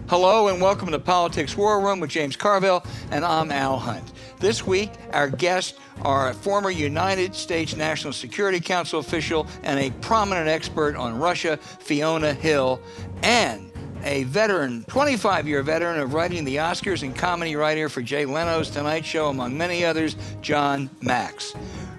Hello and welcome to Politics War Room with James Carville, and I'm Al Hunt. This week, our guests are a former United States National Security Council official and a prominent expert on Russia, Fiona Hill, and a veteran, 25-year veteran of writing the Oscars and comedy writer for Jay Leno's Tonight Show, among many others, Jon Macks.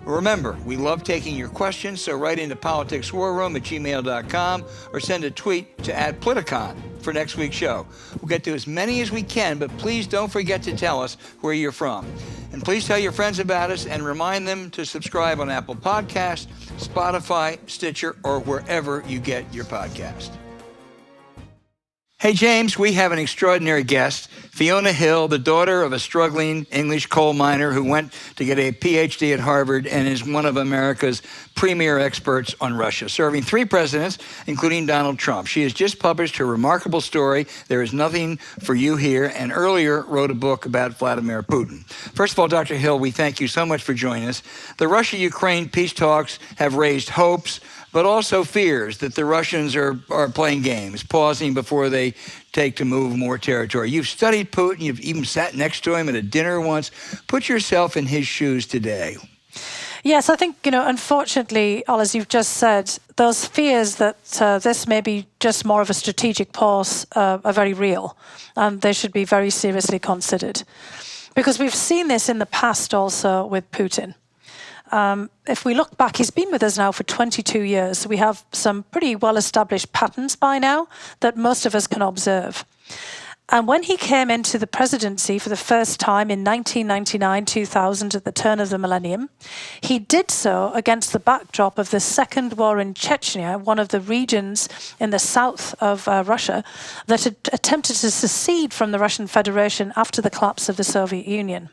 Remember, we love taking your questions, so write into politicswarroom@gmail.com or send a tweet to @Politicon for next week's show. We'll get to as many as we can, but please don't forget to tell us where you're from. And please tell your friends about us and remind them to subscribe on Apple Podcasts, Spotify, Stitcher, or wherever you get your podcast. Hey, James, we have an extraordinary guest, Fiona Hill, the daughter of a struggling English coal miner who went to get a PhD at Harvard and is one of America's premier experts on Russia, serving 3 presidents, including Donald Trump. She has just published her remarkable story, There Is Nothing for You Here, and earlier wrote a book about Vladimir Putin. First of all, Dr. Hill, we thank you so much for joining us. The Russia-Ukraine peace talks have raised hopes, but also fears that the Russians are playing games, pausing before they take to move more territory. You've studied Putin. You've even sat next to him at a dinner once. Put yourself in his shoes today. Yes, I think, unfortunately, Al, as you've just said, those fears that this may be just more of a strategic pause are very real, and they should be very seriously considered. Because we've seen this in the past also with Putin. If we look back, he's been with us now for 22 years. We have some pretty well-established patterns by now that most of us can observe. And when he came into the presidency for the first time in 1999, 2000, at the turn of the millennium, he did so against the backdrop of the second war in Chechnya, one of the regions in the south of Russia that had attempted to secede from the Russian Federation after the collapse of the Soviet Union.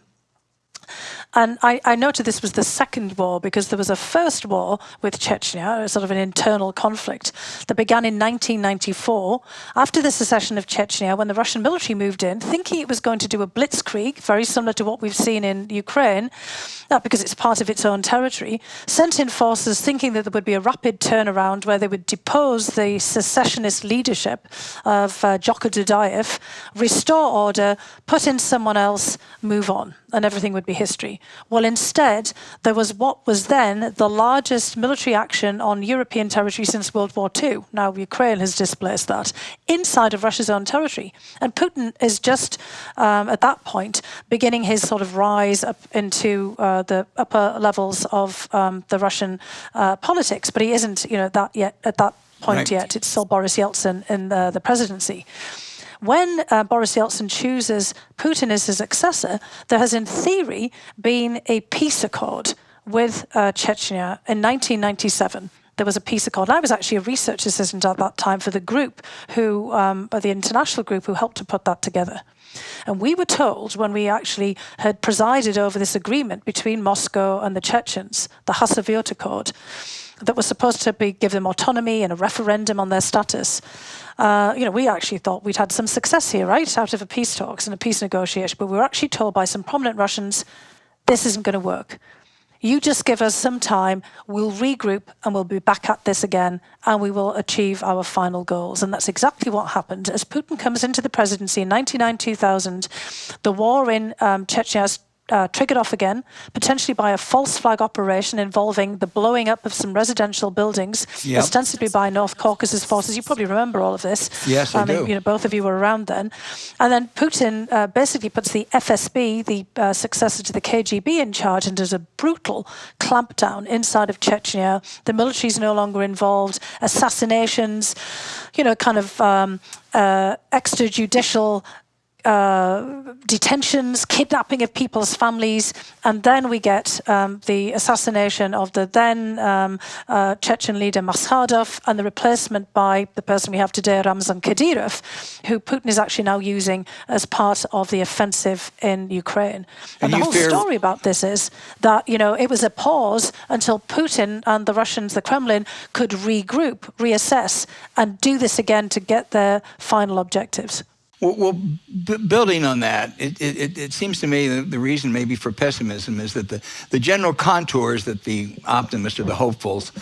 And I noted this was the second war because there was a first war with Chechnya, sort of an internal conflict that began in 1994 after the secession of Chechnya, when the Russian military moved in, thinking it was going to do a blitzkrieg, very similar to what we've seen in Ukraine, because it's part of its own territory, sent in forces thinking that there would be a rapid turnaround where they would depose the secessionist leadership of Joko Dudayev, restore order, put in someone else, move on, and everything would be history. Well, instead, there was what was then the largest military action on European territory since World War II. Now, Ukraine has displaced that, inside of Russia's own territory. And Putin is just, at that point, beginning his sort of rise up into the upper levels of the Russian politics. But he isn't, that yet at that point yet. It's still Boris Yeltsin in the presidency. When Boris Yeltsin chooses Putin as his successor, there has, in theory, been a peace accord with Chechnya in 1997. There was a peace accord. I was actually a research assistant at that time for the group the international group who helped to put that together. And we were told, when we actually had presided over this agreement between Moscow and the Chechens, the Khasavyot Accord, that was supposed to give them autonomy and a referendum on their status. We actually thought we'd had some success here, right, out of a peace talks and a peace negotiation, but we were actually told by some prominent Russians, this isn't going to work. You just give us some time, we'll regroup and we'll be back at this again and we will achieve our final goals. And that's exactly what happened. As Putin comes into the presidency in 1999-2000, the war in Chechnya triggered off again, potentially by a false flag operation involving the blowing up of some residential buildings, ostensibly by North Caucasus forces. You probably remember all of this. Yes, I do. Both of you were around then. And then Putin basically puts the FSB, the successor to the KGB, in charge and does a brutal clampdown inside of Chechnya. The military is no longer involved. Assassinations, extrajudicial detentions, kidnapping of people's families, and then we get the assassination of the then Chechen leader Maskhadov and the replacement by the person we have today, Ramzan Kadyrov, who Putin is actually now using as part of the offensive in Ukraine. And the whole story about this is that, it was a pause until Putin and the Russians, the Kremlin, could regroup, reassess, and do this again to get their final objectives. Well, building on that, it seems to me that the reason maybe for pessimism is that the general contours that the optimists or the hopefuls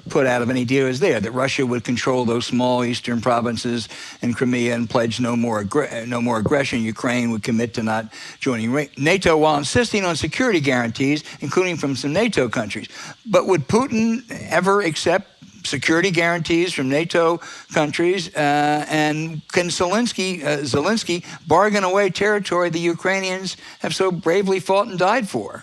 put out of any deal is there, that Russia would control those small eastern provinces and Crimea and pledge no more aggression. Ukraine would commit to not joining NATO while insisting on security guarantees, including from some NATO countries. But would Putin ever accept security guarantees from NATO countries? And can Zelensky bargain away territory the Ukrainians have so bravely fought and died for?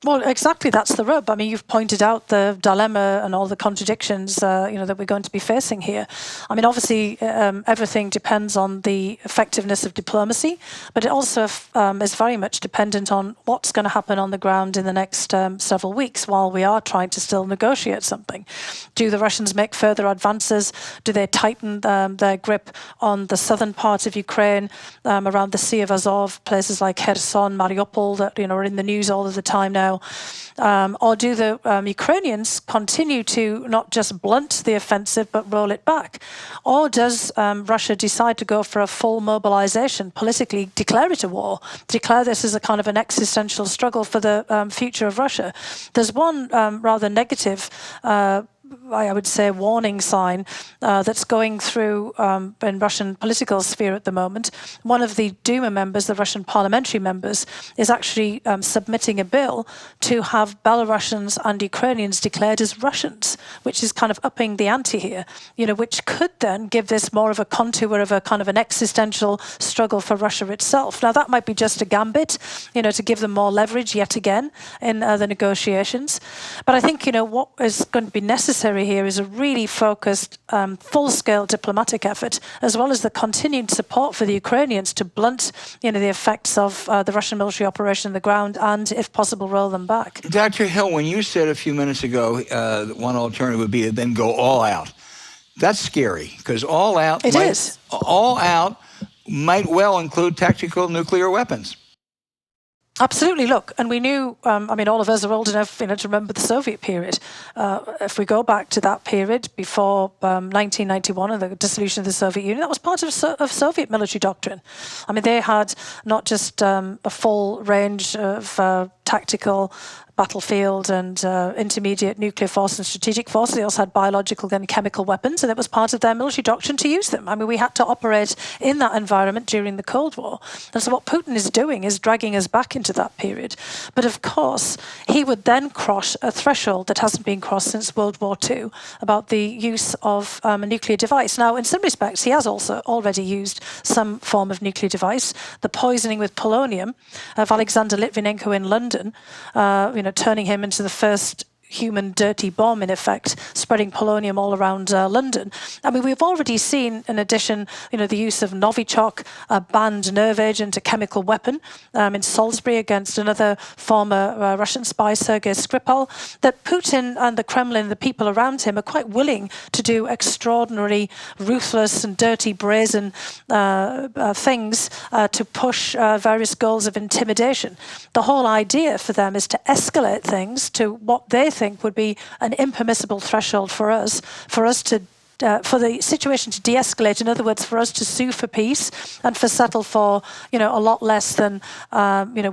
Well, exactly, that's the rub. I mean, you've pointed out the dilemma and all the contradictions, that we're going to be facing here. I mean, obviously, everything depends on the effectiveness of diplomacy, but it also is very much dependent on what's going to happen on the ground in the next several weeks while we are trying to still negotiate something. Do the Russians make further advances? Do they tighten their grip on the southern part of Ukraine, around the Sea of Azov, places like Kherson, Mariupol, that are in the news all of the time now? Or do the Ukrainians continue to not just blunt the offensive but roll it back? Or does Russia decide to go for a full mobilization, politically declare it a war, declare this as a kind of an existential struggle for the future of Russia? There's one rather negative I would say, warning sign that's going through in Russian political sphere at the moment. One of the Duma members, the Russian parliamentary members, is actually submitting a bill to have Belarusians and Ukrainians declared as Russians, which is kind of upping the ante here, which could then give this more of a contour of a kind of an existential struggle for Russia itself. Now, that might be just a gambit, to give them more leverage yet again in the negotiations. But I think, what is going to be necessary here is a really focused, full-scale diplomatic effort, as well as the continued support for the Ukrainians to blunt, the effects of the Russian military operation on the ground and, if possible, roll them back. Dr. Hill, when you said a few minutes ago one alternative would be to then go all out, that's scary, because all out might well include tactical nuclear weapons. Absolutely. Look, and we knew, all of us are old enough to remember the Soviet period. If we go back to that period before 1991 and the dissolution of the Soviet Union, that was part of Soviet military doctrine. I mean, they had not just a full range of tactical battlefield and intermediate nuclear force and strategic force. They also had biological and chemical weapons, and it was part of their military doctrine to use them. I mean, we had to operate in that environment during the Cold War. And so what Putin is doing is dragging us back into that period. But of course, he would then cross a threshold that hasn't been crossed since World War II about the use of a nuclear device. Now, in some respects, he has also already used some form of nuclear device. The poisoning with polonium of Alexander Litvinenko in London, turning him into the first human dirty bomb, in effect, spreading polonium all around London. I mean, we've already seen, in addition, the use of Novichok, a banned nerve agent, a chemical weapon, in Salisbury against another former Russian spy, Sergei Skripal, that Putin and the Kremlin, the people around him, are quite willing to do extraordinary, ruthless and dirty, brazen things to push various goals of intimidation. The whole idea for them is to escalate things to what they think would be an impermissible threshold for us to for the situation to de-escalate. In other words, for us to sue for peace and for settle for a lot less than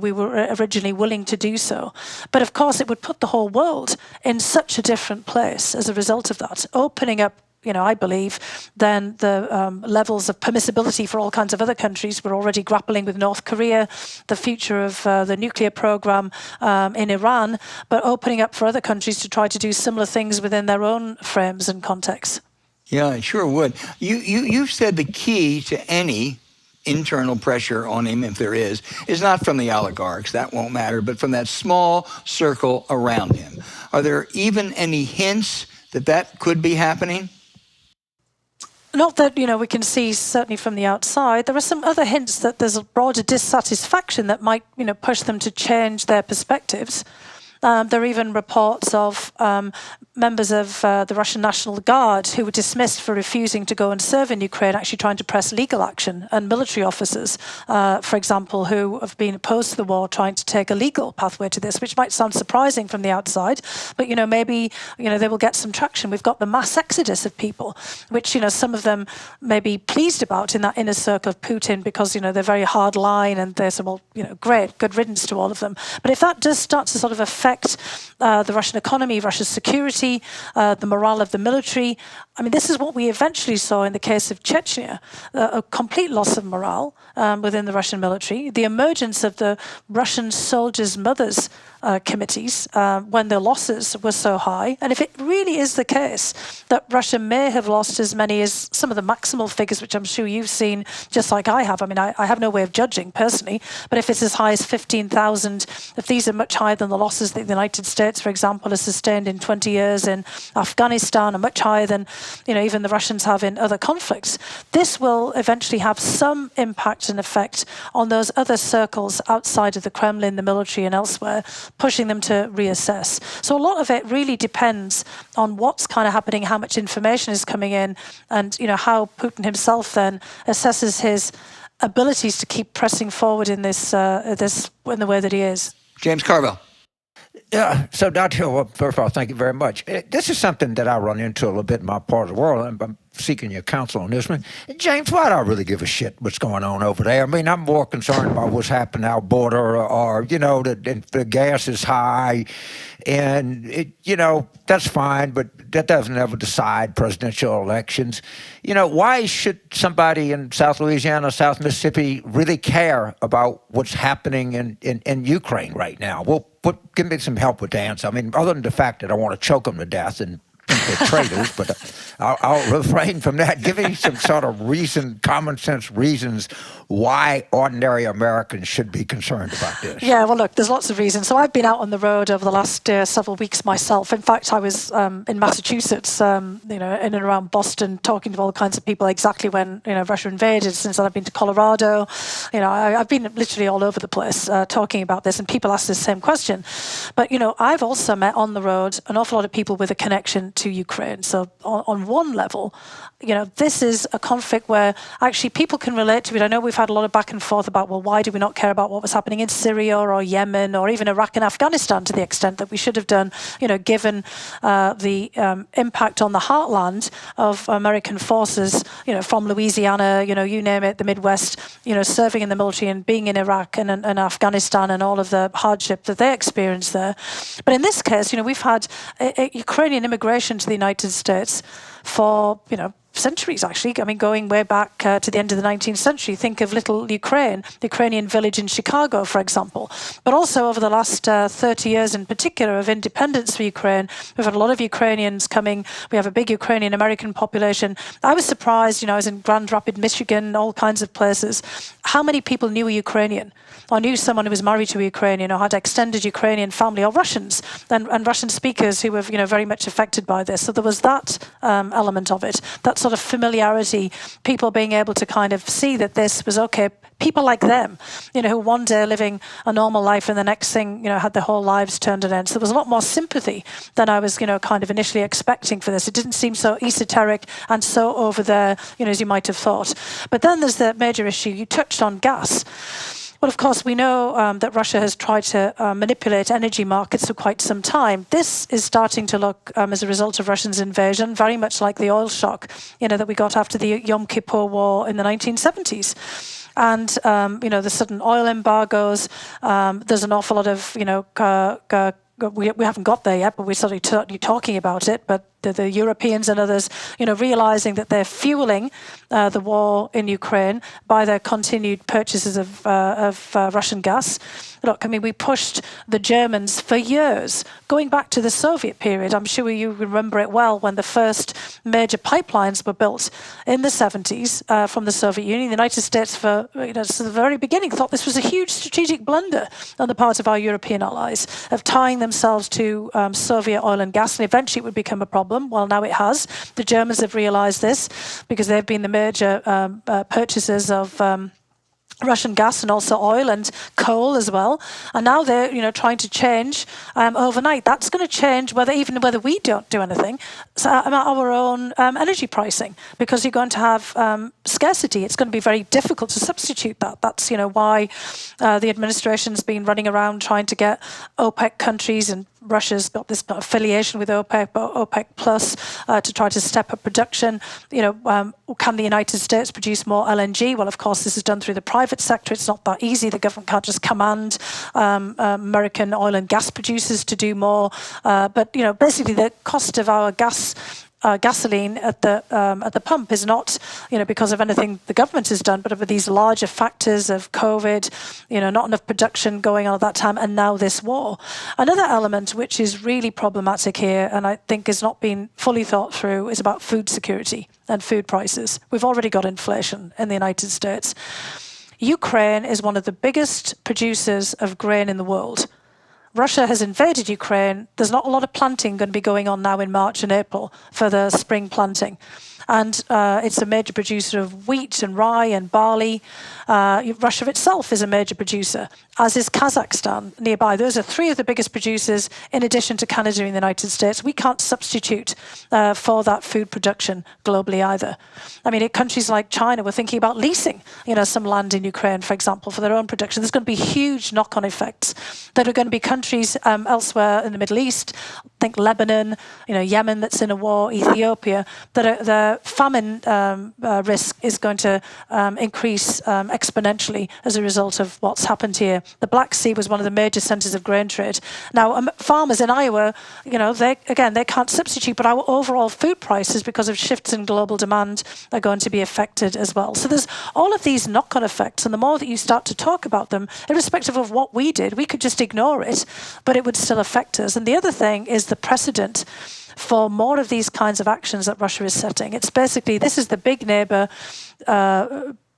we were originally willing to do so. But of course, it would put the whole world in such a different place as a result of that, opening up, I believe, then the levels of permissibility for all kinds of other countries. We're already grappling with North Korea, the future of the nuclear program in Iran, but opening up for other countries to try to do similar things within their own frames and contexts. Yeah, it sure would. You've said the key to any internal pressure on him, if there is not from the oligarchs, that won't matter, but from that small circle around him. Are there even any hints that could be happening? Not that, we can see certainly from the outside. There are some other hints that there's a broader dissatisfaction that might, push them to change their perspectives. There are even reports of members of the Russian National Guard who were dismissed for refusing to go and serve in Ukraine, actually trying to press legal action, and military officers, for example, who have been opposed to the war, trying to take a legal pathway to this, which might sound surprising from the outside, but maybe they will get some traction. We've got the mass exodus of people, which some of them may be pleased about in that inner circle of Putin, because they're very hard line, and they say, well, great, good riddance to all of them. But if that does start to sort of affect the Russian economy, Russia's security, security, the morale of the military. I mean, this is what we eventually saw in the case of Chechnya, a complete loss of morale within the Russian military, the emergence of the Russian soldiers' mothers committees when their losses were so high. And if it really is the case that Russia may have lost as many as some of the maximal figures, which I'm sure you've seen just like I have. I mean, I have no way of judging personally, but if it's as high as 15,000, if these are much higher than the losses that the United States, for example, has sustained in 20 years in Afghanistan, and much higher than, you know, even the Russians have in other conflicts, this will eventually have some impact and effect on those other circles outside of the Kremlin, the military and elsewhere, pushing them to reassess. So a lot of it really depends on what's kind of happening, how much information is coming in, and, you know, how Putin himself then assesses his abilities to keep pressing forward in this in the way that he is. James Carville. Yeah, so Dr. Hill, well, first of all, thank you very much. This is something that I run into a little bit in my part of the world, and I'm seeking your counsel on this one. James, why do I really give a shit what's going on over there? I mean, I'm more concerned about what's happening our border, or you know, the gas is high, and you know, that's fine, but that doesn't ever decide presidential elections. You know, why should somebody in South Louisiana, South Mississippi really care about what's happening in Ukraine right now? Well, give me some help with the answer. I mean, other than the fact that I want to choke them to death and think they're traitors, but I'll refrain from that. Give me some sort of reason, common sense reasons why ordinary Americans should be concerned about this. Yeah, well, look, there's lots of reasons. So I've been out on the road over the last several weeks myself. In fact, I was in Massachusetts, you know, in and around Boston, talking to all kinds of people exactly when, you know, Russia invaded. Since then, I've been to Colorado. You know, I've been literally all over the place talking about this, and people ask the same question. But, you know, I've also met on the road an awful lot of people with a connection to Ukraine. So on one level, you know, this is a conflict where actually people can relate to it. I know we've had a lot of back and forth about, well, why do we not care about what was happening in Syria or Yemen or even Iraq and Afghanistan to the extent that we should have done, you know, given the impact on the heartland of American forces, you know, from Louisiana, you know, you name it, the Midwest, you know, serving in the military and being in Iraq and Afghanistan and all of the hardship that they experienced there. But in this case, you know, we've had Ukrainian immigration to the United States for, you know, centuries, actually. I mean, going way back to the end of the 19th century. Think of little Ukraine, the Ukrainian village in Chicago, for example. But also over the last 30 years in particular of independence for Ukraine, we've had a lot of Ukrainians coming. We have a big Ukrainian American population. I was surprised, you know, I was in Grand Rapids, Michigan, all kinds of places, how many people knew a Ukrainian or knew someone who was married to a Ukrainian or had extended Ukrainian family, or Russians and Russian speakers who were, you know, very much affected by this. So there was that element of it, that sort of familiarity, people being able to kind of see that this was okay. People like them, you know, who one day living a normal life and the next thing, you know, had their whole lives turned on end. So there was a lot more sympathy than I was, you know, kind of initially expecting for this. It didn't seem so esoteric and so over there, you know, as you might have thought. But then there's the major issue. You touched on gas. Well, of course, we know that Russia has tried to manipulate energy markets for quite some time. This is starting to look, as a result of Russia's invasion, very much like the oil shock, you know, that we got after the Yom Kippur War in the 1970s. And, you know, the sudden oil embargoes, there's an awful lot of, you know, we haven't got there yet, but we're certainly talking about it. But the Europeans and others, you know, realizing that they're fueling the war in Ukraine by their continued purchases of Russian gas. Look, I mean, we pushed the Germans for years, going back to the Soviet period. I'm sure you remember it well when the first major pipelines were built in the 70s from the Soviet Union. The United States, for, you know, since the very beginning, thought this was a huge strategic blunder on the part of our European allies of tying themselves to Soviet oil and gas, and eventually it would become a problem. Well, now it has. The Germans have realized this because they've been the major purchasers of Russian gas and also oil and coal as well, and now they're, you know, trying to change overnight. That's going to change whether we don't do anything, so our own energy pricing, because you're going to have scarcity. It's going to be very difficult to substitute that. That's, you know, why the administration's been running around trying to get OPEC countries and Russia's got this affiliation with OPEC Plus to try to step up production. Can the United States produce more LNG? Well, of course, this is done through the private sector. It's not that easy. The government can't just command American oil and gas producers to do more. But basically, the cost of our gasoline at the pump is not, because of anything the government has done, but of these larger factors of COVID, not enough production going on at that time, and now this war. Another element which is really problematic here, and I think has not been fully thought through, is about food security and food prices. We've already got inflation in the United States. Ukraine is one of the biggest producers of grain in the world. Russia has invaded Ukraine. There's not a lot of planting going to be going on now in March and April for the spring planting. And it's a major producer of wheat and rye and barley. Russia itself is a major producer, as is Kazakhstan nearby. Those are three of the biggest producers, in addition to Canada and the United States. We can't substitute for that food production globally either. I mean, countries like China were thinking about leasing, some land in Ukraine, for example, for their own production. There's going to be huge knock-on effects. There are going to be countries elsewhere in the Middle East, think Lebanon, Yemen that's in a war, Ethiopia, that the famine risk is going to increase exponentially as a result of what's happened here. The Black Sea was one of the major centres of grain trade. Now, farmers in Iowa, they can't substitute, but our overall food prices, because of shifts in global demand, are going to be affected as well. So there's all of these knock-on effects, and the more that you start to talk about them, irrespective of what we did, we could just ignore it, but it would still affect us. And the other thing is the precedent for more of these kinds of actions that Russia is setting. It's basically, this is the big neighbour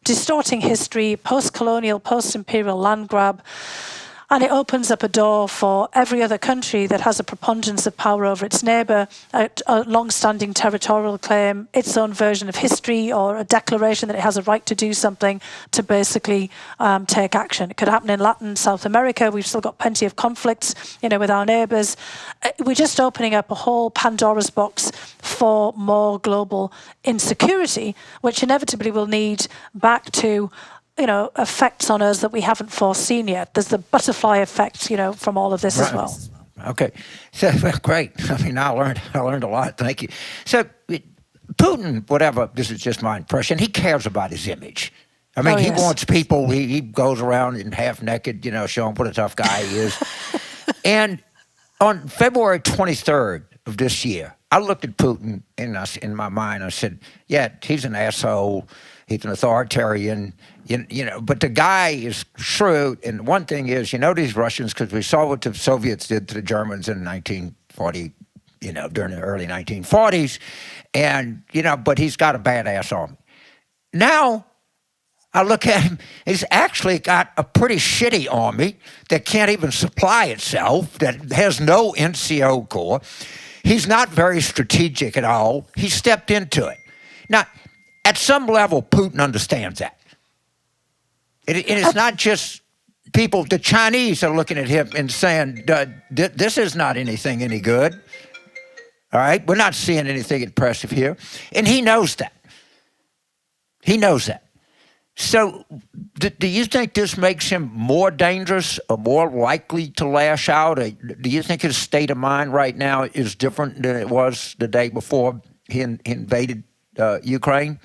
distorting history, post-colonial, post-imperial land grab, and it opens up a door for every other country that has a preponderance of power over its neighbour, a long-standing territorial claim, its own version of history, or a declaration that it has a right to do something, to basically take action. It could happen in Latin, South America. We've still got plenty of conflicts, with our neighbours. We're just opening up a whole Pandora's box for more global insecurity, which inevitably will lead back to effects on us that we haven't foreseen yet. There's the butterfly effect, from all of this as well. Okay, so great. I mean, I learned a lot. Thank you. So Putin, whatever, this is just my impression, he cares about his image. I mean, he wants people, he goes around in half naked, showing what a tough guy he is. And on February 23rd of this year, I looked at Putin in my mind. I said, yeah, he's an asshole. He's an authoritarian, but the guy is shrewd. And one thing is, these Russians, because we saw what the Soviets did to the Germans in 1940, during the early 1940s. And, but he's got a badass army. Now, I look at him, he's actually got a pretty shitty army that can't even supply itself, that has no NCO corps. He's not very strategic at all. He stepped into it. Now, at some level, Putin understands that. It's not just people, the Chinese are looking at him and saying, this is not anything any good. All right? We're not seeing anything impressive here. And he knows that. He knows that. So do you think this makes him more dangerous or more likely to lash out? Or do you think his state of mind right now is different than it was the day before he invaded Ukraine?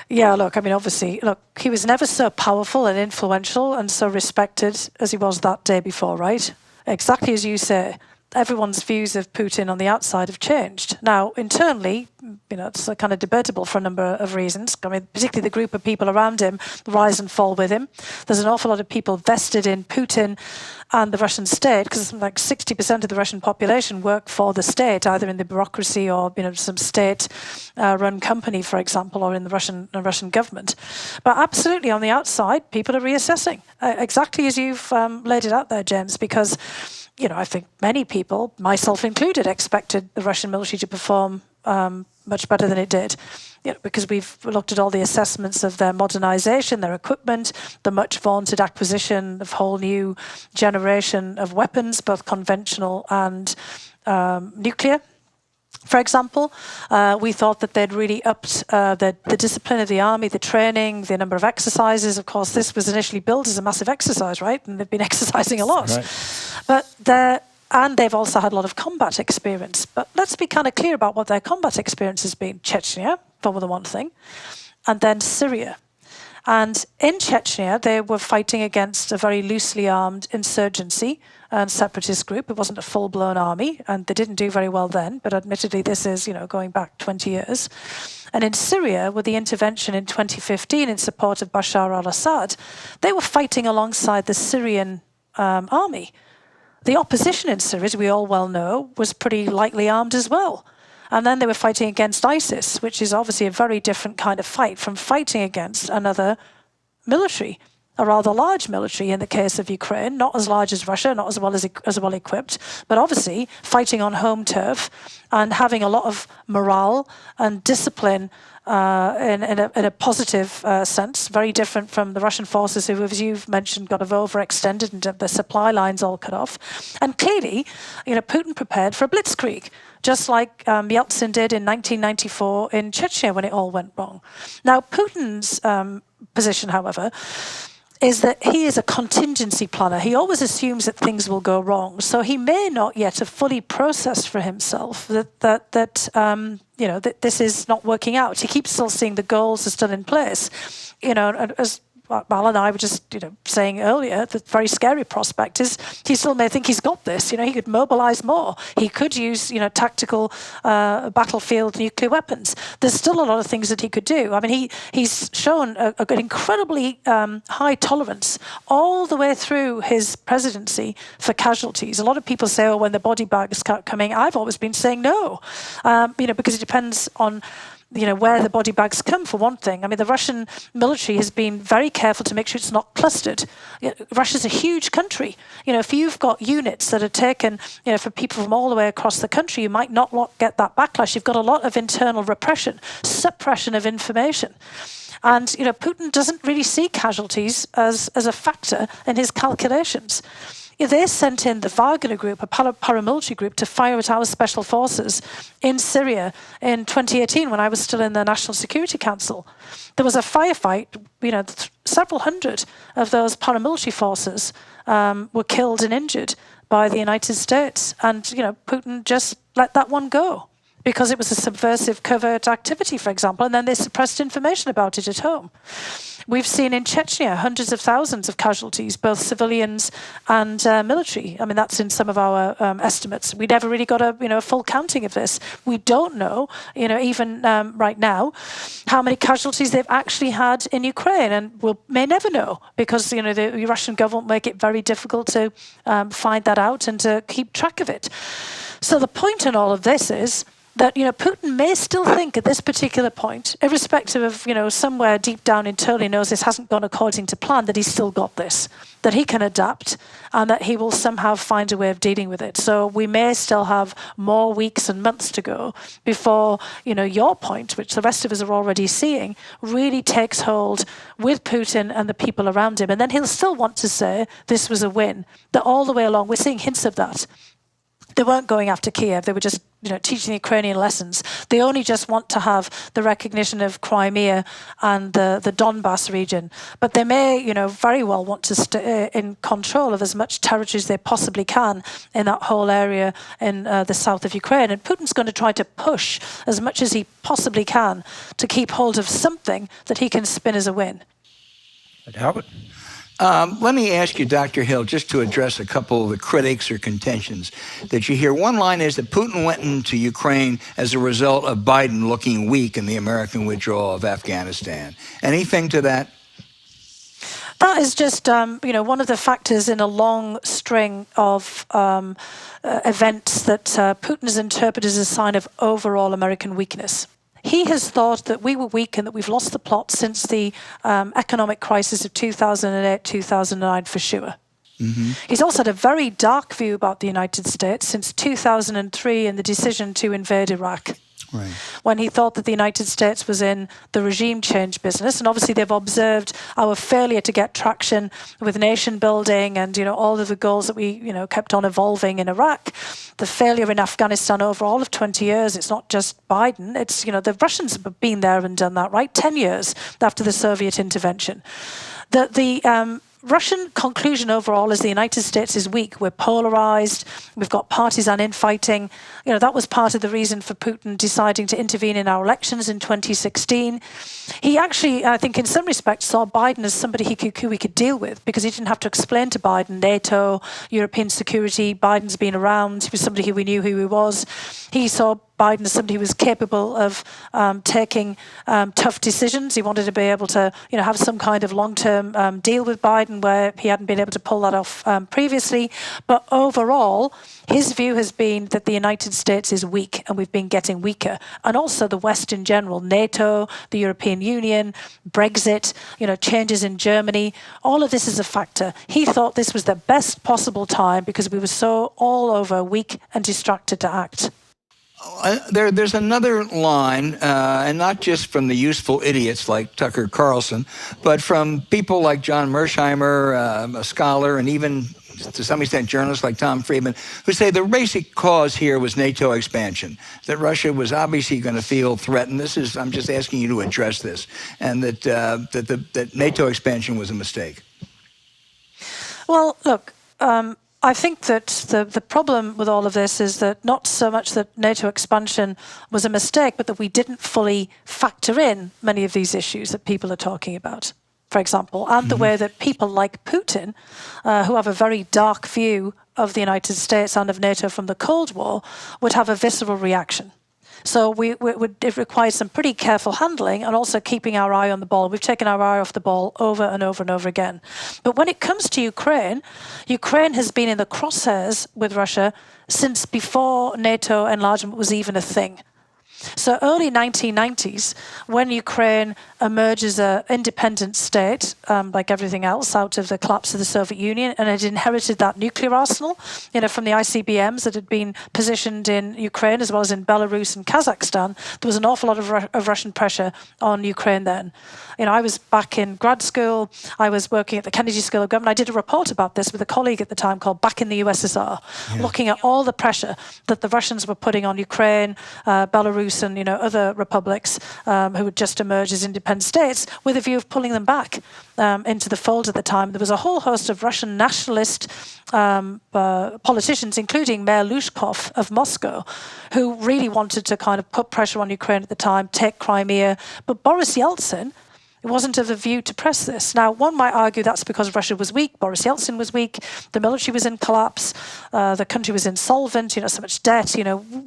Yeah, look, I mean, obviously, he was never so powerful and influential and so respected as he was that day before, right? Exactly as you say. Everyone's views of Putin on the outside have changed. Now, internally, it's kind of debatable for a number of reasons. I mean, particularly the group of people around him rise and fall with him. There's an awful lot of people vested in Putin and the Russian state, because like 60% of the Russian population work for the state, either in the bureaucracy or some state-run company, for example, or in the Russian government. But absolutely, on the outside, people are reassessing, exactly as you've laid it out there, James, because I think many people, myself included, expected the Russian military to perform much better than it did. Because we've looked at all the assessments of their modernization, their equipment, the much vaunted acquisition of whole new generation of weapons, both conventional and nuclear. For example, we thought that they'd really upped the discipline of the army, the training, the number of exercises. Of course, this was initially billed as a massive exercise, right? And they've been exercising a lot. Right. But And they've also had a lot of combat experience. But let's be kind of clear about what their combat experience has been. Chechnya, for the one thing, and then Syria. And in Chechnya, they were fighting against a very loosely armed insurgency and separatist group. It wasn't a full-blown army, and they didn't do very well then, but admittedly this is, going back 20 years. And in Syria, with the intervention in 2015 in support of Bashar al-Assad, they were fighting alongside the Syrian army. The opposition in Syria, as we all well know, was pretty lightly armed as well. And then they were fighting against ISIS, which is obviously a very different kind of fight from fighting against another military, a rather large military in the case of Ukraine, not as large as Russia, not as well equipped, but obviously fighting on home turf and having a lot of morale and discipline in a positive sense, very different from the Russian forces who, as you've mentioned, got overextended and the supply lines all cut off. And clearly, Putin prepared for a blitzkrieg, just like Yeltsin did in 1994 in Chechnya when it all went wrong. Now, Putin's position, however, is that he is a contingency planner. He always assumes that things will go wrong. So he may not yet have fully processed for himself that this is not working out. He keeps still seeing the goals are still in place. As Al and I were just, saying earlier, the very scary prospect is he still may think he's got this. He could mobilize more. He could use, tactical battlefield nuclear weapons. There's still a lot of things that he could do. I mean, he's shown an incredibly high tolerance all the way through his presidency for casualties. A lot of people say, oh, when the body bags start coming, I've always been saying no, because it depends on where the body bags come, for one thing. I mean, the Russian military has been very careful to make sure it's not clustered. Russia's a huge country. If you've got units that are taken, for people from all the way across the country, you might not get that backlash. You've got a lot of internal repression, suppression of information. And, Putin doesn't really see casualties as a factor in his calculations. They sent in the Wagner group, a paramilitary group, to fire at our special forces in Syria in 2018 when I was still in the National Security Council. There was a firefight, several hundred of those paramilitary forces were killed and injured by the United States. And, Putin just let that one go because it was a subversive covert activity, for example, and then they suppressed information about it at home. We've seen in Chechnya hundreds of thousands of casualties, both civilians and military. I mean, that's in some of our estimates. We never really got a full counting of this. We don't know, even right now, how many casualties they've actually had in Ukraine, and we may never know because the Russian government make it very difficult to find that out and to keep track of it. So the point in all of this is that Putin may still think at this particular point, irrespective of somewhere deep down internally knows this hasn't gone according to plan, that he's still got this, that he can adapt, and that he will somehow find a way of dealing with it. So we may still have more weeks and months to go before your point, which the rest of us are already seeing, really takes hold with Putin and the people around him. And then he'll still want to say this was a win. That all the way along, we're seeing hints of that. They weren't going after Kiev. They were just teaching the Ukrainian lessons. They only just want to have the recognition of Crimea and the Donbass region. But they may, very well want to stay in control of as much territory as they possibly can in that whole area in the south of Ukraine. And Putin's going to try to push as much as he possibly can to keep hold of something that he can spin as a win. Albert? Let me ask you, Dr. Hill, just to address a couple of the critics or contentions that you hear. One line is that Putin went into Ukraine as a result of Biden looking weak in the American withdrawal of Afghanistan. Anything to that? That is just, one of the factors in a long string of events that Putin has interpreted as a sign of overall American weakness. He has thought that we were weak and that we've lost the plot since the economic crisis of 2008, 2009 for sure. Mm-hmm. He's also had a very dark view about the United States since 2003 and the decision to invade Iraq. Right. When he thought that the United States was in the regime change business. And obviously they've observed our failure to get traction with nation building and, all of the goals that we, kept on evolving in Iraq. The failure in Afghanistan over all of 20 years. It's not just Biden. It's, the Russians have been there and done that, right? 10 years after the Soviet intervention. The Russian conclusion overall is the United States is weak. We're polarized. We've got partisan infighting. That was part of the reason for Putin deciding to intervene in our elections in 2016. He actually, I think in some respects, saw Biden as somebody who we could deal with, because he didn't have to explain to Biden NATO, European security. Biden's been around. He was somebody who we knew who he was. He saw Biden as somebody who was capable of taking tough decisions. He wanted to be able to, have some kind of long-term deal with Biden where he hadn't been able to pull that off previously. But overall, his view has been that the United States is weak, and we've been getting weaker. And also the West in general, NATO, the European Union, Brexit, changes in Germany, all of this is a factor. He thought this was the best possible time because we were so all over weak and distracted to act. There's another line, and not just from the useful idiots like Tucker Carlson, but from people like John Mersheimer, a scholar, and even to some extent journalists like Tom Friedman, who say the basic cause here was NATO expansion, that Russia was obviously going to feel threatened. I'm just asking you to address this, and that NATO expansion was a mistake. Well, look, I think that the problem with all of this is that not so much that NATO expansion was a mistake, but that we didn't fully factor in many of these issues that people are talking about, for example, and the way that people like Putin, who have a very dark view of the United States and of NATO from the Cold War, would have a visceral reaction. So it requires some pretty careful handling and also keeping our eye on the ball. We've taken our eye off the ball over and over and over again. But when it comes to Ukraine, Ukraine has been in the crosshairs with Russia since before NATO enlargement was even a thing. So early 1990s, when Ukraine emerges an independent state, like everything else, out of the collapse of the Soviet Union, and had inherited that nuclear arsenal, from the ICBMs that had been positioned in Ukraine as well as in Belarus and Kazakhstan, there was an awful lot of Russian pressure on Ukraine then. I was back in grad school. I was working at the Kennedy School of Government. I did a report about this with a colleague at the time called Back in the USSR, looking at all the pressure that the Russians were putting on Ukraine, Belarus, and other republics who had just emerged as independent states, with a view of pulling them back into the fold at the time. There was a whole host of Russian nationalist politicians, including Mayor Lushkov of Moscow, who really wanted to kind of put pressure on Ukraine at the time, take Crimea. But Boris Yeltsin, it wasn't of a view to press this. Now, one might argue that's because Russia was weak, Boris Yeltsin was weak, the military was in collapse, the country was insolvent, so much debt.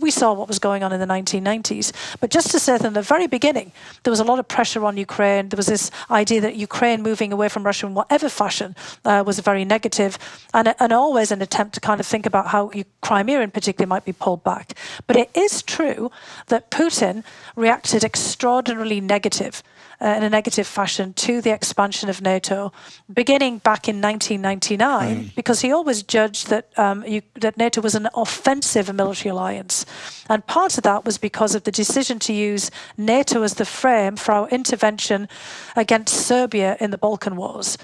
We saw what was going on in the 1990s. But just to say that in the very beginning, there was a lot of pressure on Ukraine. There was this idea that Ukraine moving away from Russia in whatever fashion was very negative, and always an attempt to kind of think about how Crimea in particular might be pulled back. But it is true that Putin reacted extraordinarily negative in a negative fashion to the expansion of NATO, beginning back in 1999, because he always judged that that NATO was an offensive military alliance. And part of that was because of the decision to use NATO as the frame for our intervention against Serbia in the Balkan Wars.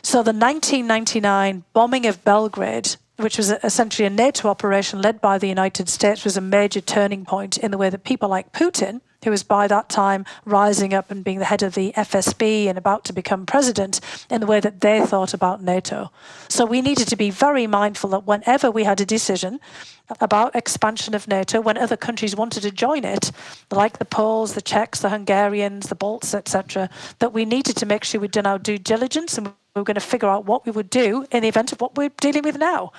So the 1999 bombing of Belgrade, which was essentially a NATO operation led by the United States, was a major turning point in the way that people like Putin, who was by that time rising up and being the head of the FSB and about to become president, in the way that they thought about NATO. So we needed to be very mindful that whenever we had a decision about expansion of NATO, when other countries wanted to join it, like the Poles, the Czechs, the Hungarians, the Balts, etc., that we needed to make sure we'd done our due diligence and we were going to figure out what we would do in the event of what we're dealing with now.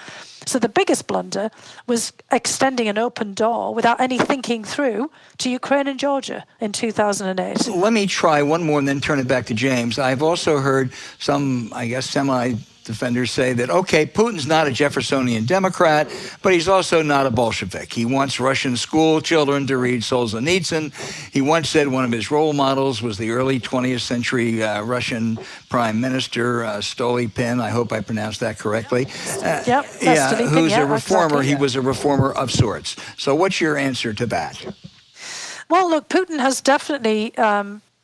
So the biggest blunder was extending an open door without any thinking through to Ukraine and Georgia in 2008. Let me try one more and then turn it back to James. I've also heard some, I guess, semi-defenders say that, okay, Putin's not a Jeffersonian Democrat, but he's also not a Bolshevik. He wants Russian school children to read Solzhenitsyn. He once said one of his role models was the early 20th century Russian Prime Minister, Stolypin. I hope I pronounced that correctly. Who's a reformer. Exactly, He was a reformer of sorts. So what's your answer to that? Well, look, Putin has definitely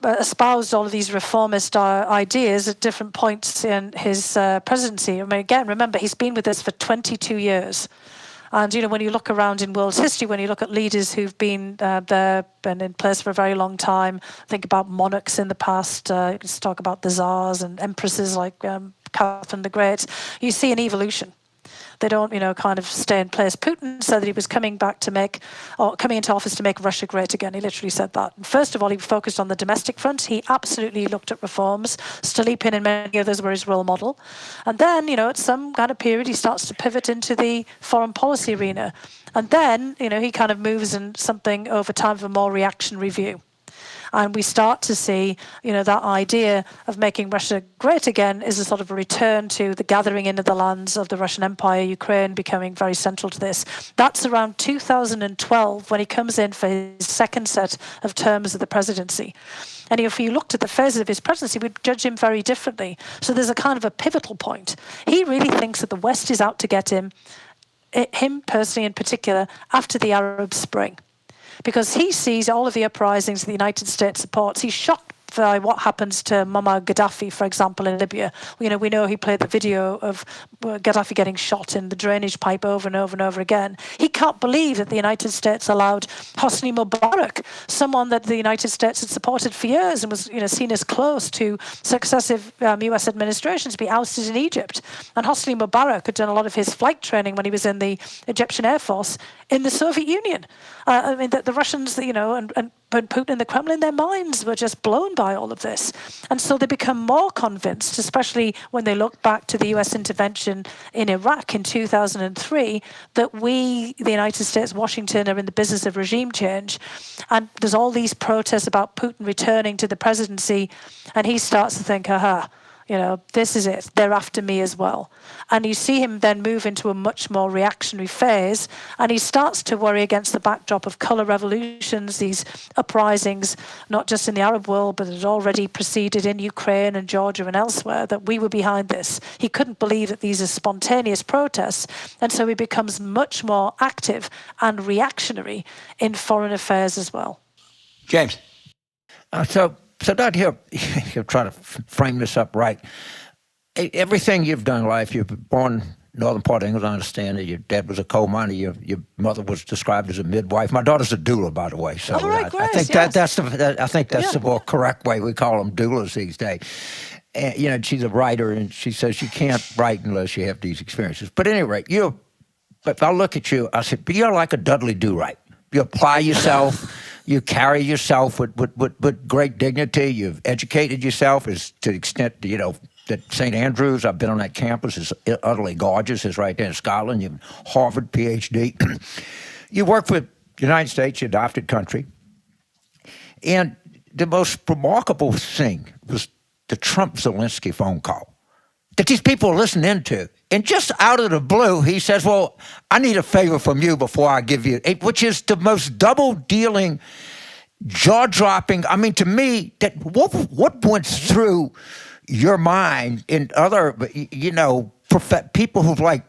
espoused all of these reformist ideas at different points in his presidency. I mean, again, remember, he's been with us for 22 years. And, when you look around in world history, when you look at leaders who've been there and in place for a very long time, think about monarchs in the past, let's talk about the czars and empresses like Catherine the Great, you see an evolution. They don't, kind of stay in place. Putin said that he was coming into office to make Russia great again. He literally said that. And first of all, he focused on the domestic front. He absolutely looked at reforms. Stolypin and many others were his role model. And then, at some kind of period, he starts to pivot into the foreign policy arena. And then, he kind of moves in something over time of a more reactionary view. And we start to see, that idea of making Russia great again is a sort of a return to the gathering in of the lands of the Russian Empire, Ukraine becoming very central to this. That's around 2012 when he comes in for his second set of terms of the presidency. And if you looked at the phases of his presidency, we'd judge him very differently. So there's a kind of a pivotal point. He really thinks that the West is out to get him personally in particular, after the Arab Spring. Because he sees all of the uprisings the United States supports. He's shocked by what happens to Muammar Gaddafi, for example, in Libya. We know he played the video of Gaddafi getting shot in the drainage pipe over and over and over again. He can't believe that the United States allowed Hosni Mubarak, someone that the United States had supported for years and was seen as close to successive US administrations, to be ousted in Egypt. And Hosni Mubarak had done a lot of his flight training when he was in the Egyptian Air Force in the Soviet Union. The Russians, and Putin and the Kremlin, their minds were just blown by all of this. And so they become more convinced, especially when they look back to the US intervention in Iraq in 2003, that we, the United States, Washington, are in the business of regime change. And there's all these protests about Putin returning to the presidency, and he starts to think, this is it. They're after me as well. And you see him then move into a much more reactionary phase, and he starts to worry against the backdrop of colour revolutions, these uprisings, not just in the Arab world, but had already proceeded in Ukraine and Georgia and elsewhere, that we were behind this. He couldn't believe that these are spontaneous protests, and so he becomes much more active and reactionary in foreign affairs as well. James. So Dr. Hill, you're trying to frame this up right. Everything you've done in life, you've been born northern part of England, I understand that your dad was a coal miner, your mother was described as a midwife. My daughter's a doula, by the way. So right, I think yes. that's the more correct way. We call them doulas these days. And, she's a writer, and she says you can't write unless you have these experiences. But at any rate, if I look at you, I said, but you're like a Dudley Do-Right. You apply yourself. You carry yourself with great dignity. You've educated yourself to the extent, that St. Andrews, I've been on that campus, is utterly gorgeous. It's right there in Scotland. You have Harvard, PhD. You work for the United States, your adopted country. And the most remarkable thing was the Trump-Zelensky phone call that these people are listening to. And just out of the blue, he says, well, I need a favor from you before I give you, which is the most double-dealing, jaw-dropping. I mean, to me, that what went through your mind in other, people who've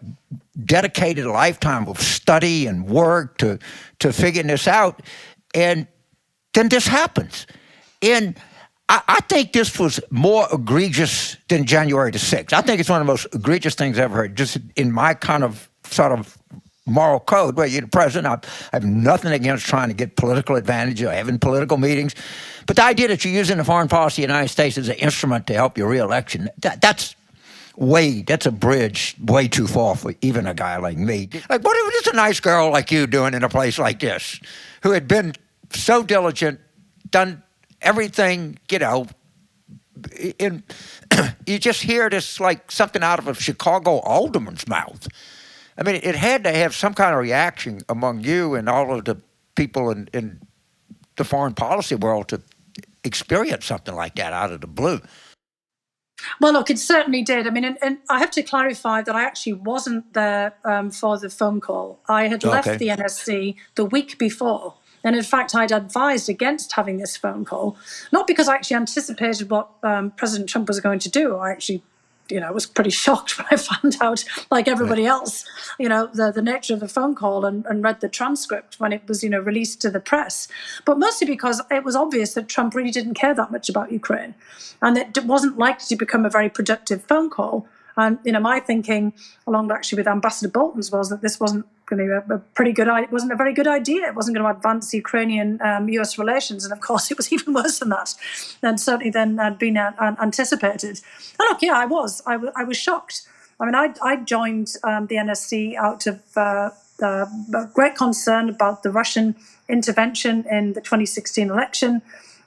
dedicated a lifetime of study and work to figuring this out, and then this happens. And I think this was more egregious than January the 6th. I think it's one of the most egregious things I've ever heard, just in my kind of sort of moral code. Well, you're the president. I have nothing against trying to get political advantage or having political meetings. But the idea that you're using the foreign policy of the United States as an instrument to help your reelection, that's a bridge way too far for even a guy like me. What is a nice girl like you doing in a place like this, who had been so diligent, done everything, and you just hear this like something out of a Chicago alderman's mouth. I mean, it had to have some kind of reaction among you and all of the people in the foreign policy world to experience something like that out of the blue. Well, look, it certainly did. I mean, and I have to clarify that I actually wasn't there for the phone call. I had left the NSC the week before. And in fact, I'd advised against having this phone call, not because I actually anticipated what President Trump was going to do. I actually, was pretty shocked when I found out, like everybody else, the nature of the phone call and read the transcript when it was, released to the press. But mostly because it was obvious that Trump really didn't care that much about Ukraine, and that it wasn't likely to become a very productive phone call And, my thinking, along actually with Ambassador Bolton's, was that this wasn't going to be a pretty good idea. It wasn't a very good idea. It wasn't going to advance Ukrainian-US relations. And, of course, it was even worse than that, and certainly than had been anticipated. And, look, yeah, I was shocked. I mean, I joined the NSC out of great concern about the Russian intervention in the 2016 election,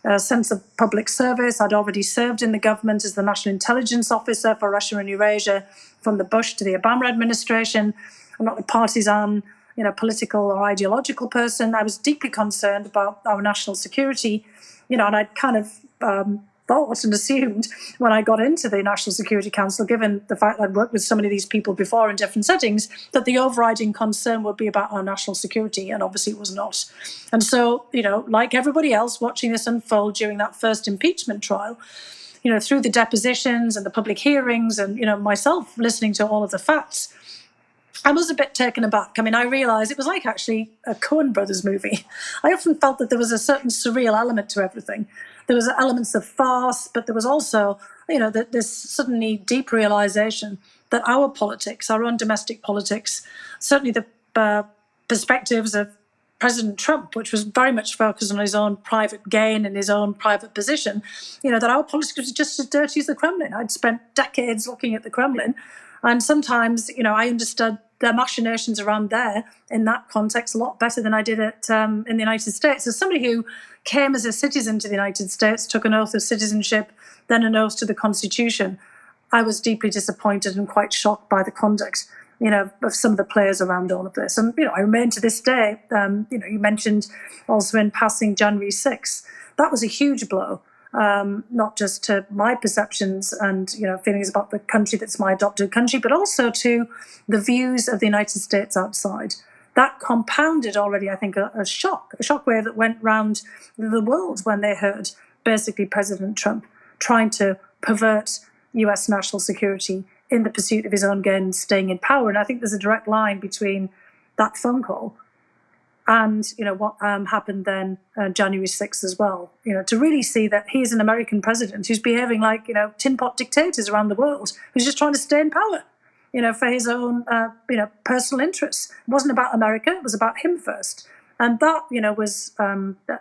a sense of public service. I'd already served in the government as the National Intelligence Officer for Russia and Eurasia from the Bush to the Obama administration. I'm not a partisan, political or ideological person. I was deeply concerned about our national security, and I'd kind of thought and assumed when I got into the National Security Council, given the fact that I'd worked with so many of these people before in different settings, that the overriding concern would be about our national security, and obviously it was not. And so, like everybody else watching this unfold during that first impeachment trial, through the depositions and the public hearings and, myself listening to all of the facts, I was a bit taken aback. I mean, I realised it was like actually a Coen Brothers movie. I often felt that there was a certain surreal element to everything. There was elements of farce, but there was also, this suddenly deep realisation that our politics, our own domestic politics, certainly the perspectives of President Trump, which was very much focused on his own private gain and his own private position, that our politics was just as dirty as the Kremlin. I'd spent decades looking at the Kremlin, and sometimes, I understood the machinations around there in that context a lot better than I did it in the United States. As somebody who came as a citizen to the United States, took an oath of citizenship, then an oath to the Constitution, I was deeply disappointed and quite shocked by the conduct, of some of the players around all of this. And, I remain to this day, you mentioned also in passing January 6th. That was a huge blow. Not just to my perceptions and feelings about the country that's my adopted country, but also to the views of the United States outside. That compounded already, I think, a shockwave that went round the world when they heard basically President Trump trying to pervert US national security in the pursuit of his own gain and staying in power. And I think there's a direct line between that phone call and what happened then January 6th as well. To really see that he's an American president who's behaving like tin pot dictators around the world, who's just trying to stay in power, for his own personal interests. It wasn't about America; it was about him first, and that was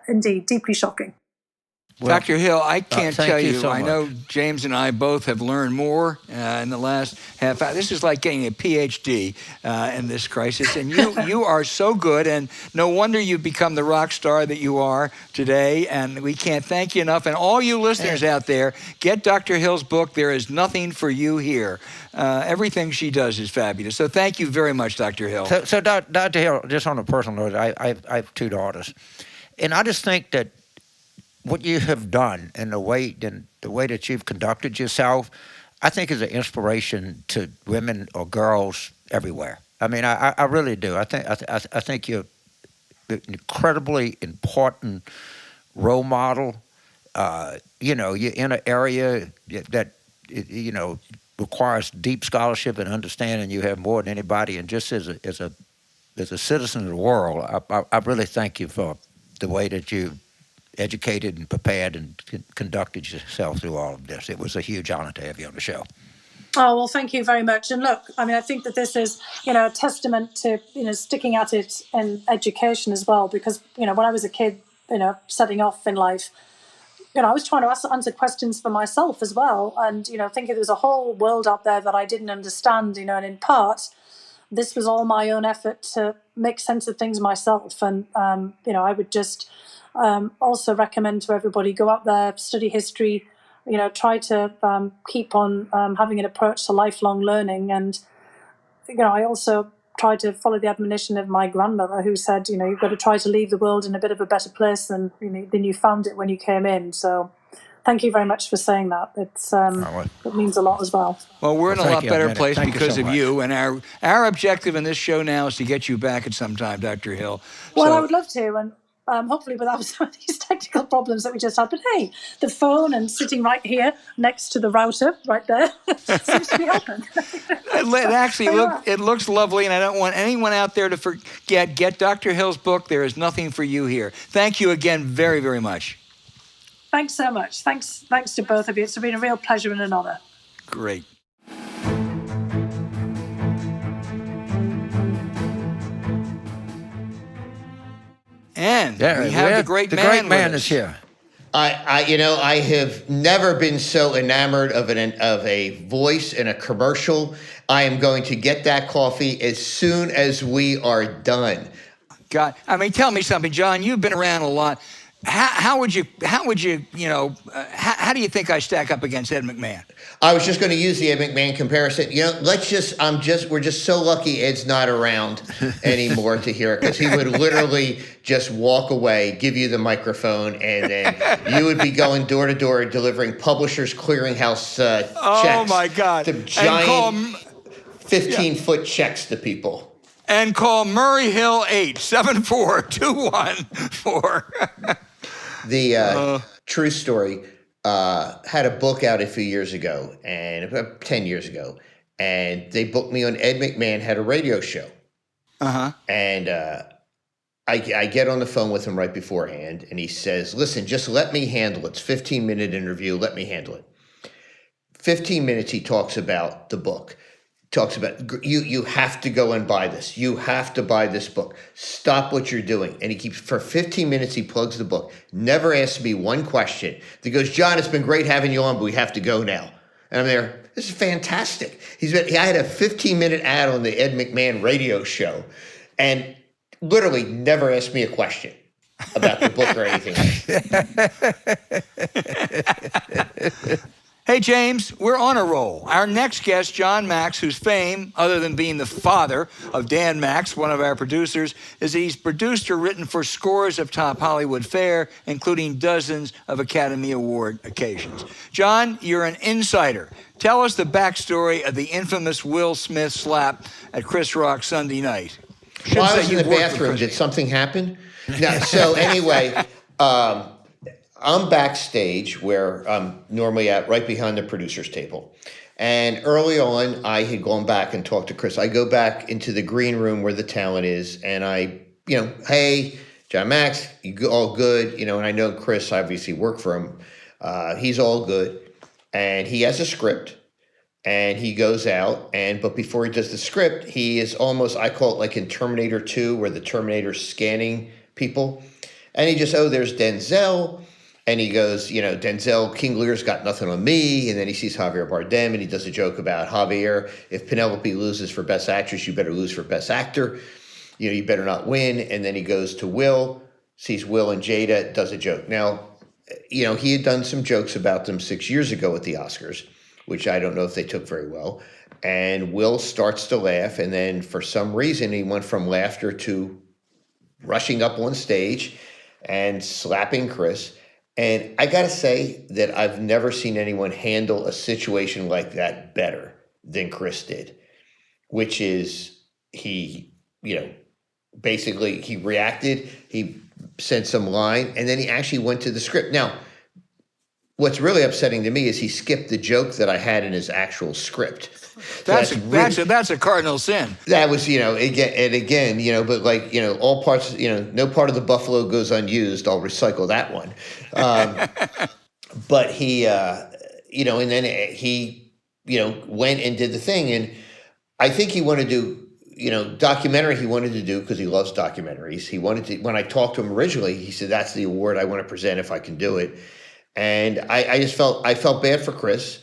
indeed deeply shocking. Well, Dr. Hill, I can't tell you, so I know James and I both have learned more in the last half hour. This is like getting a PhD in this crisis. And you are so good, and no wonder you've become the rock star that you are today. And we can't thank you enough. And all you listeners out there, get Dr. Hill's book, There Is Nothing for You Here. Everything she does is fabulous. So thank you very much, Dr. Hill. So Dr. Hill, just on a personal note, I have two daughters. And I just think that what you have done and the way that you've conducted yourself, I think is an inspiration to women or girls everywhere. I mean, I really do. I think you're an incredibly important role model. You're in an area that requires deep scholarship and understanding. You have more than anybody, and just as a citizen of the world, I really thank you for the way that you educated and prepared and conducted yourself through all of this. It was a huge honor to have you on the show. Oh, well, thank you very much. And look, I mean, I think that this is, a testament to, sticking at it in education as well, because, when I was a kid, setting off in life, I was trying to answer questions for myself as well. And, thinking there was a whole world out there that I didn't understand, and in part, this was all my own effort to make sense of things myself. And, I would just also recommend to everybody, go out there, study history, try to keep on having an approach to lifelong learning. And, I also try to follow the admonition of my grandmother, who said, you've got to try to leave the world in a bit of a better place than you found it when you came in. So thank you very much for saying that. It means a lot as well. Well, we're in a lot better place because of much. you. And our objective in this show now is to get you back at some time, Dr. Hill. Well, I would love to. And hopefully without some of these technical problems that we just had. But hey, the phone and sitting right here next to the router right there seems to be helping. It looks lovely, and I don't want anyone out there to forget. Get Dr. Hill's book, There Is Nothing for You Here. Thank you again very, very much. Thanks so much. Thanks to both of you. It's been a real pleasure and an honor. Great. And Yeah, we have the great man. The great with man us. is here. I have never been so enamored of a voice in a commercial. I am going to get that coffee as soon as we are done. God, I mean, tell me something, John. You've been around a lot. How do you think I stack up against Ed McMahon? I was just going to use the Ed McMahon comparison. We're just so lucky Ed's not around anymore to hear it, because he would literally just walk away, give you the microphone, and then you would be going door to door delivering Publishers Clearinghouse checks. Oh my God! The giant 15-foot checks to people. And call Murray Hill 874-214. The true story, had a book out a few years ago, and about 10 years ago, and they booked me on Ed McMahon had a radio show. And I get on the phone with him right beforehand, and he says, listen, just let me handle it. It's a 15-minute interview. Let me handle it. 15 minutes he talks about the book. Talks about you have to go and buy this. You have to buy this book. Stop what you're doing. And he keeps, for 15 minutes, he plugs the book. Never asks me one question. He goes, John, it's been great having you on, but we have to go now. And I'm there. This is fantastic. I had a 15-minute ad on the Ed McMahon radio show, and literally never asked me a question about the book or anything else. Hey, James, we're on a roll. Our next guest, Jon Macks, whose fame, other than being the father of Dan Macks, one of our producers, is that he's produced or written for scores of top Hollywood fare, including dozens of Academy Award occasions. John, you're an insider. Tell us the backstory of the infamous Will Smith slap at Chris Rock's Sunday night. While I was in the bathroom, did something happen? No. So anyway, I'm backstage where I'm normally at, right behind the producer's table. And early on, I had gone back and talked to Chris. I go back into the green room where the talent is, and hey, Jon Macks, you all good? And I know Chris obviously worked for him. He's all good. And he has a script, and he goes out, but before he does the script, he is almost, I call it like in Terminator 2, where the Terminator's scanning people. And he just, there's Denzel. And he goes, Denzel, King Lear's got nothing on me. And then he sees Javier Bardem, and he does a joke about Javier, if Penelope loses for Best Actress, you better lose for Best Actor. You better not win. And then he goes to Will, sees Will and Jada, does a joke. Now, he had done some jokes about them 6 years ago at the Oscars, which I don't know if they took very well. And Will starts to laugh. And then for some reason, he went from laughter to rushing up on stage and slapping Chris. And I got to say that I've never seen anyone handle a situation like that better than Chris did, which is basically he reacted, he said some line, and then he actually went to the script. Now, what's really upsetting to me is he skipped the joke that I had in his actual script. That's a cardinal sin. That was, again, but all parts, no part of the buffalo goes unused. I'll recycle that one. But he, and then he, went and did the thing. And I think he wanted to do, documentary he wanted to do because he loves documentaries. He wanted to, when I talked to him originally, he said, that's the award I want to present if I can do it. And I felt bad for Chris.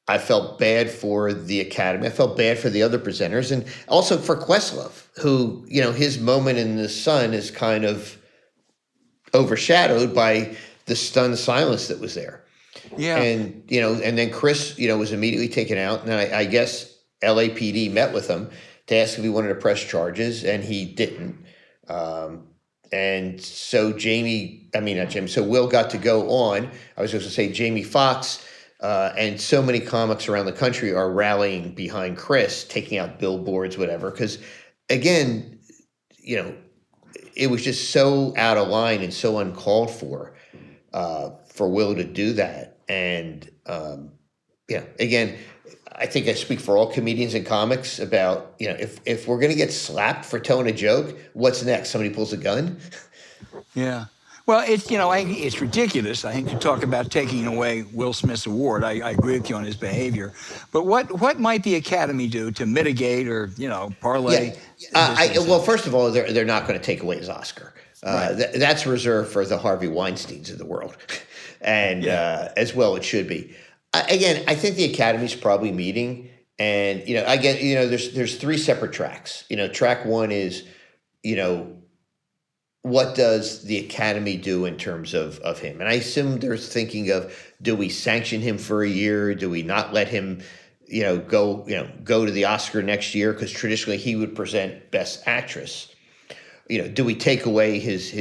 I felt bad for the Academy. I felt bad for the other presenters, and also for Questlove, who, his moment in the sun is kind of overshadowed by the stunned silence that was there. Yeah. And, and then Chris, was immediately taken out. And then I guess LAPD met with him to ask if he wanted to press charges, and he didn't. And so so Will got to go on. I was going to say Jamie Foxx, and so many comics around the country are rallying behind Chris, taking out billboards, whatever. Because, again, it was just so out of line and so uncalled for Will to do that. And, again, I think I speak for all comedians and comics about, if we're going to get slapped for telling a joke, what's next? Somebody pulls a gun? Yeah. Well, it's ridiculous, I think, to talk about taking away Will Smith's award. I agree with you on his behavior. But what might the Academy do to mitigate or, parlay? Well, first of all, they're not going to take away his Oscar. That's reserved for the Harvey Weinsteins of the world, and as well it should be. Again, I think the Academy's probably meeting, and I get there's three separate tracks. Track one is what does the Academy do in terms of him? And I assume they're thinking of, do we sanction him for a year? Do we not let him, go to the Oscar next year? Because traditionally he would present Best Actress. Do we take away his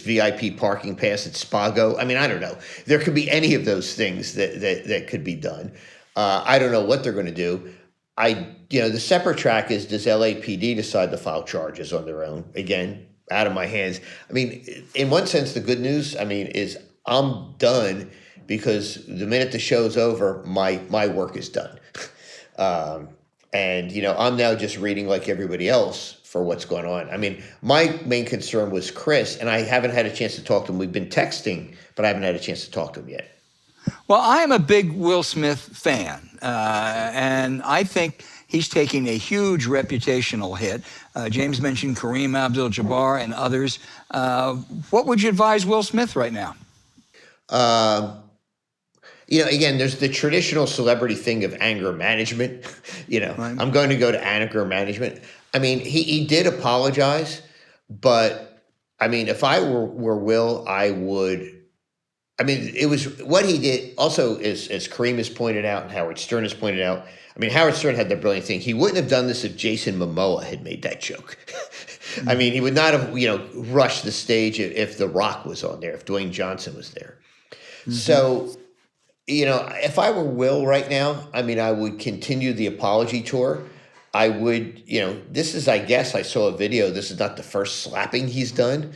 VIP parking pass at Spago? I mean, I don't know. There could be any of those things that could be done. I don't know what they're going to do. The separate track is, does LAPD decide to file charges on their own? Again, out of my hands. I mean, in one sense, the good news, is I'm done, because the minute the show's over, my work is done. And I'm now just reading like everybody else for what's going on. I mean, my main concern was Chris, and I haven't had a chance to talk to him. We've been texting, but I haven't had a chance to talk to him yet. Well, I am a big Will Smith fan, and I think he's taking a huge reputational hit. James mentioned Kareem Abdul-Jabbar and others. What would you advise Will Smith right now? Again, there's the traditional celebrity thing of anger management. Right. I'm going to go to anger management. I mean, he did apologize, but if I were Will, I would. It was what he did. Also, as Kareem has pointed out and Howard Stern has pointed out, Howard Stern had the brilliant thing. He wouldn't have done this if Jason Momoa had made that joke. He would not have, rushed the stage if The Rock was on there, if Dwayne Johnson was there. Mm-hmm. So, if I were Will right now, I would continue the apology tour. I would, this is, I guess, I saw a video. This is not the first slapping he's done,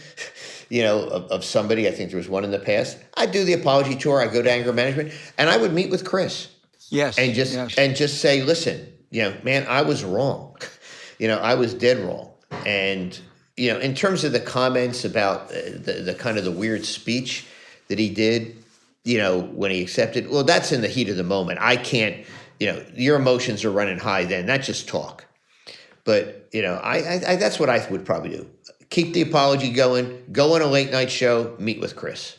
of somebody. I think there was one in the past. I'd do the apology tour. I'd go to anger management, and I would meet with Chris. Yes. And just say, listen, man, I was wrong. I was dead wrong. And, in terms of the comments about the kind of the weird speech that he did, when he accepted, well, that's in the heat of the moment. I can't, your emotions are running high then. That's just talk. But, I that's what I would probably do. Keep the apology going, go on a late night show, meet with Chris.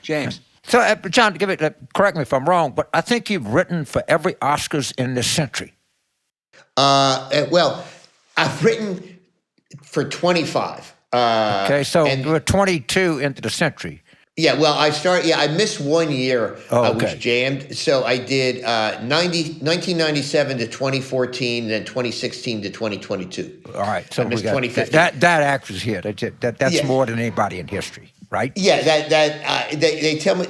James. So, John, correct me if I'm wrong, but I think you've written for every Oscars in this century. Well, I've written for 25. Okay, so we're 22 into the century. Yeah, well, I missed 1 year. I was jammed. So I did 1997 to 2014, then 2016 to 2022. All right, so I missed 2015. That actor's here. That's more than anybody in history, right? Yeah, they tell me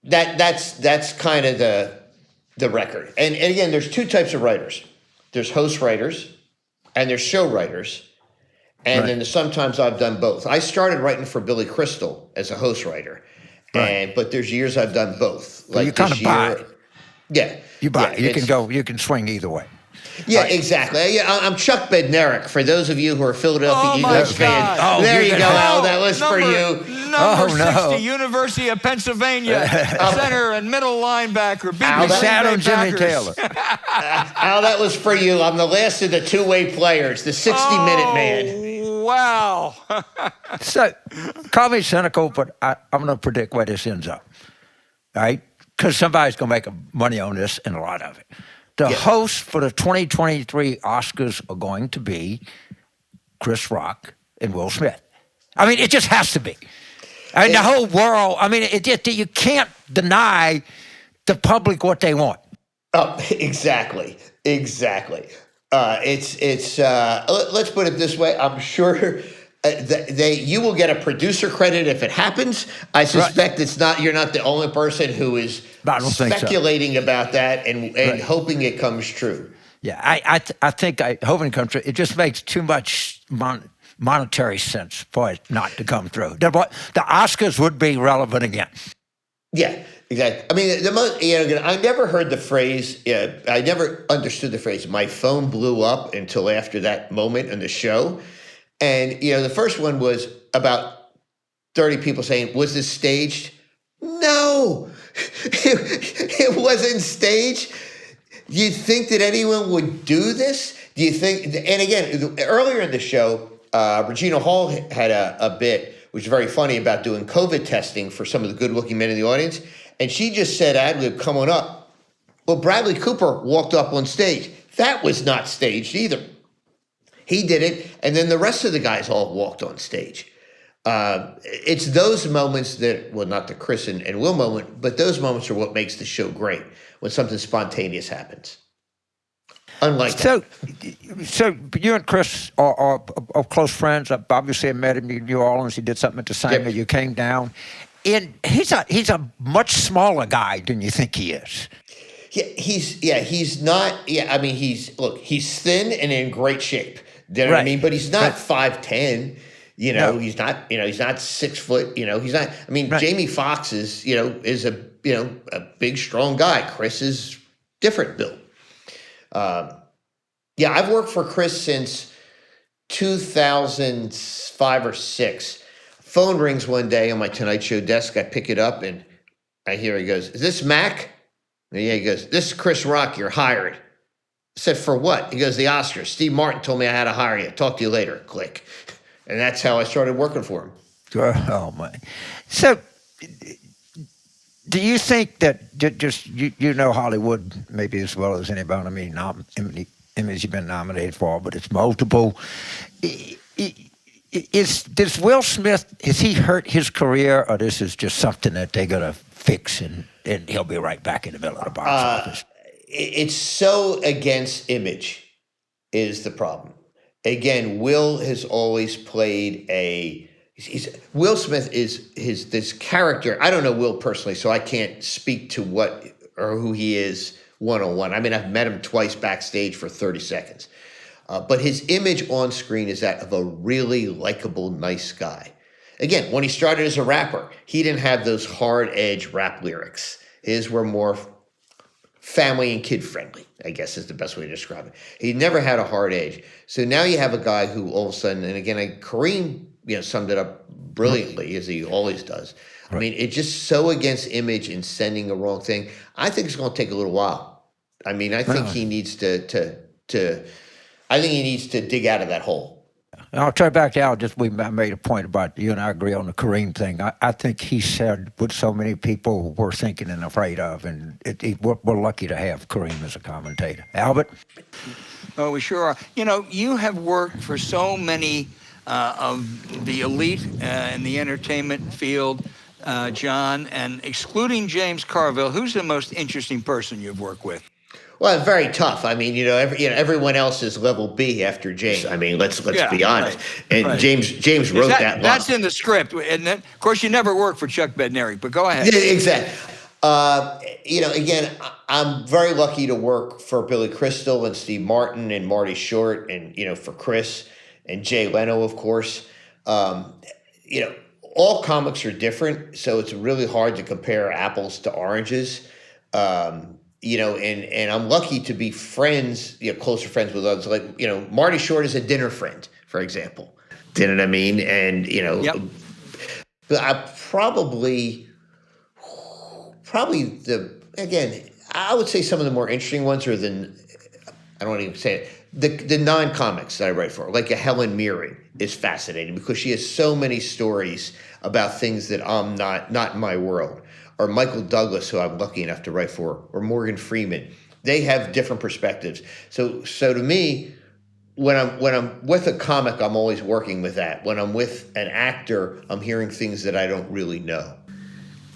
that's kind of the record. And again, there's two types of writers. There's host writers, and there's show writers. And then sometimes I've done both. I started writing for Billy Crystal as a host writer, but there's years I've done both. Like you kind of buy. Yeah, you buy. You can swing either way. Yeah, exactly. Yeah, I'm Chuck Bednarik. For those of you who are Philadelphia Eagles fans, there you go, Al. That was for you. Number 60, University of Pennsylvania, center and middle linebacker. Shadow Jimmy Taylor. Al, that was for you. I'm the last of the two-way players, the 60-minute man. Wow. So, call me cynical, but I'm going to predict where this ends up, right? Because somebody's going to make money on this, and a lot of it. The hosts for the 2023 Oscars are going to be Chris Rock and Will Smith. It just has to be. The whole world, you can't deny the public what they want. Oh, exactly. Let's put it this way. I'm sure you will get a producer credit if it happens. I suspect you're not the only person who is speculating about that and hoping it comes true. Yeah, I think hoping it comes true. It just makes too much monetary sense for it not to come through. The Oscars would be relevant again. Yeah, exactly. I never heard the phrase. I never understood the phrase. My phone blew up until after that moment in the show. And, the first one was about 30 people saying, was this staged? No, it wasn't staged. Do you think that anyone would do this? Do you think, and again, earlier in the show, Regina Hall had a bit, which was very funny, about doing COVID testing for some of the good-looking men in the audience. And she just said, ad lib, come on up. Well, Bradley Cooper walked up on stage. That was not staged either. He did it, and then the rest of the guys all walked on stage. It's those moments that, well, not the Chris and Will moment, but those moments are what makes the show great, when something spontaneous happens. Unlike So you and Chris are close friends. I've obviously met him in New Orleans. He did something at the Sanger. Yep. You came down. And he's a much smaller guy than you think he is. He's not. Yeah, I mean, he's thin and in great shape. You know what I Right. mean? But he's not Right. 5'10". You know, No. he's not 6 foot. You know, he's not. I mean, Right. Jamie Foxx is a big, strong guy. Chris is different built. Yeah, I've worked for Chris since 2005 or 6. Phone rings one day on my Tonight Show desk. I pick it up and I hear he goes, "Is this Mac?" And yeah, he goes, "This is Chris Rock. You're hired." I said, "For what?" He goes, "The Oscars. Steve Martin told me I had to hire you. Talk to you later." Click. And that's how I started working for him. Oh, man. So do you think that just you know Hollywood maybe as well as anybody? I mean, Emmys you've been nominated for, but it's multiple. Does Will Smith, has he hurt his career, or this is just something that they're going to fix and he'll be right back in the middle of the box office? It's so against image is the problem. Again, Will has always played Will Smith is this character. I don't know Will personally, so I can't speak to what or who he is one-on-one. I mean, I've met him twice backstage for 30 seconds. But his image on screen is that of a really likable, nice guy. Again, when he started as a rapper, he didn't have those hard-edge rap lyrics. His were more family and kid-friendly, I guess is the best way to describe it. He never had a hard edge. So now you have a guy who all of a sudden, and again, Kareem summed it up brilliantly, as he always does. Right. I mean, it's just so against image and sending a wrong thing. I think it's going to take a little while. I mean, I think he needs to dig out of that hole. I'll turn back to Al. I made a point about you and I agree on the Kareem thing. I think he said what so many people were thinking and afraid of, and we're lucky to have Kareem as a commentator. Albert? Oh, we sure are. You know, you have worked for so many of the elite in the entertainment field, John, and excluding James Carville, who's the most interesting person you've worked with? Well, very tough. I mean, everyone else is level B after James. I mean, let's be honest. Right, and James wrote that line. That's in the script, and then, of course, you never worked for Chuck Bednarik, but go ahead. Yeah, exactly. Again, I'm very lucky to work for Billy Crystal and Steve Martin and Marty Short, and for Chris and Jay Leno, of course. All comics are different, so it's really hard to compare apples to oranges. And I'm lucky to be friends, closer friends with others. Like, Marty Short is a dinner friend, for example. Do you know what I mean? And, Yep. I I would say some of the more interesting ones are I don't want to even say it, the non-comics that I write for, like a Helen Mirren is fascinating because she has so many stories about things that I'm not in my world. Or Michael Douglas, who I'm lucky enough to write for, or Morgan Freeman. They have different perspectives. So to me, when I'm with a comic, I'm always working with that. When I'm with an actor, I'm hearing things that I don't really know.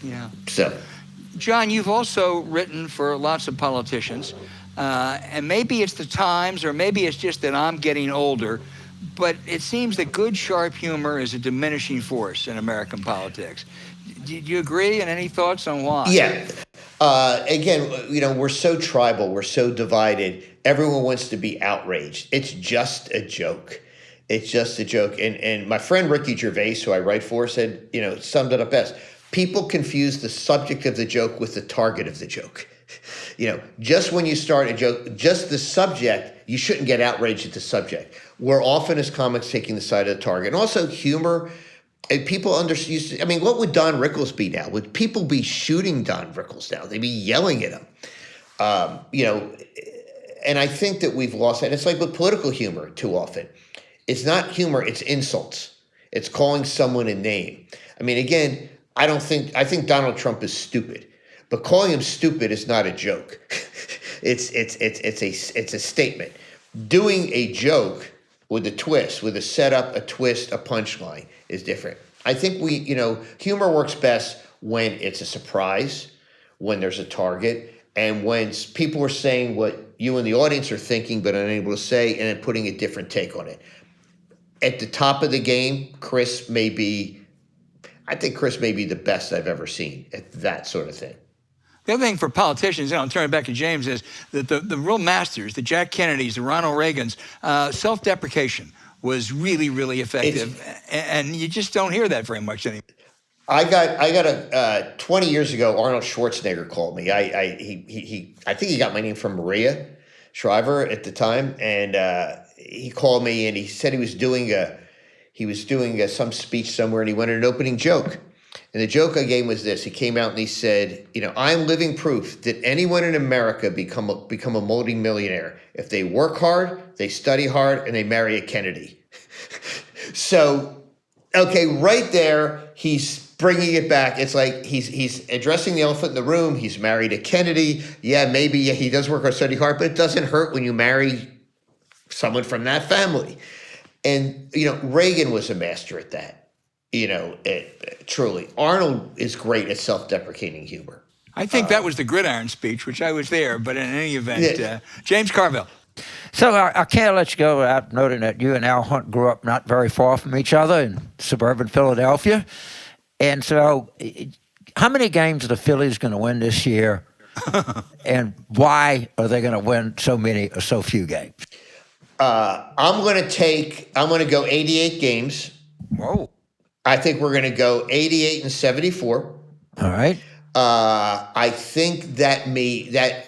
Yeah. So, John, you've also written for lots of politicians, and maybe it's the times, or maybe it's just that I'm getting older, but it seems that good, sharp humor is a diminishing force in American politics. Do you agree? And any thoughts on why? Yeah. Again, we're so tribal. We're so divided. Everyone wants to be outraged. It's just a joke. It's just a joke. And my friend Ricky Gervais, who I write for, said, summed it up best. People confuse the subject of the joke with the target of the joke. Just when you start a joke, just the subject, you shouldn't get outraged at the subject. We're often, as comics, taking the side of the target. And also humor. And people used to, I mean, what would Don Rickles be now? Would people be shooting Don Rickles now? They'd be yelling at him. And I think that we've lost that. It's like with political humor too often. It's not humor, it's insults. It's calling someone a name. I mean, again, I think Donald Trump is stupid, but calling him stupid is not a joke. It's a statement. Doing a joke with a twist, with a setup, a twist, a punchline is different. I think humor works best when it's a surprise, when there's a target, and when people are saying what you and the audience are thinking but unable to say, and then putting a different take on it. At the top of the game, I think Chris may be the best I've ever seen at that sort of thing. The other thing for politicians, and I'll turn it back to James, is that the real masters, the Jack Kennedys, the Ronald Reagans, self-deprecation was really, really effective, and you just don't hear that very much anymore. I got 20 years ago, Arnold Schwarzenegger called me. I think he got my name from Maria Shriver at the time, and he called me and he said he was doing some speech somewhere, and he wanted an opening joke. And the joke I gave him was this. He came out and he said, I'm living proof that anyone in America become a multi-millionaire if they work hard, they study hard, and they marry a Kennedy. So, okay, right there, he's bringing it back. It's like he's addressing the elephant in the room. He's married a Kennedy. Yeah, maybe he does work hard, study hard, but it doesn't hurt when you marry someone from that family. And, Reagan was a master at that. Truly. Arnold is great at self-deprecating humor. I think that was the gridiron speech, which I was there, but in any event, James Carville. So I can't let you go without noting that you and Al Hunt grew up not very far from each other in suburban Philadelphia. And so how many games are the Phillies going to win this year? And why are they going to win so many or so few games? I'm going to go 88 games. Whoa. I think we're going to go 88 and 74. All right. I think that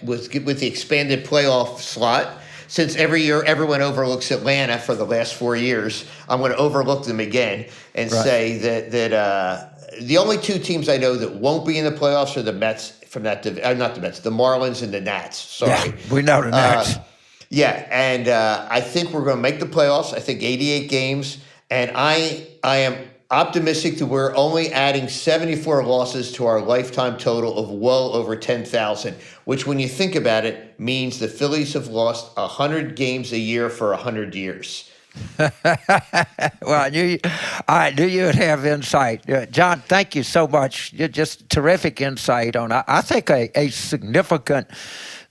was with the expanded playoff slot. Since every year everyone overlooks Atlanta for the last 4 years, I'm going to overlook them again and say that the only two teams I know that won't be in the playoffs are the Mets from that not the Mets, the Marlins and the Nats. Sorry, yeah, we know the Nats. And I think we're going to make the playoffs. I think 88 games, and I am optimistic that we're only adding 74 losses to our lifetime total of well over 10,000, which when you think about it means the Phillies have lost 100 games a year for 100 years. Well, I knew you would have insight. Jon, thank you so much. You're just terrific insight on, I think, a significant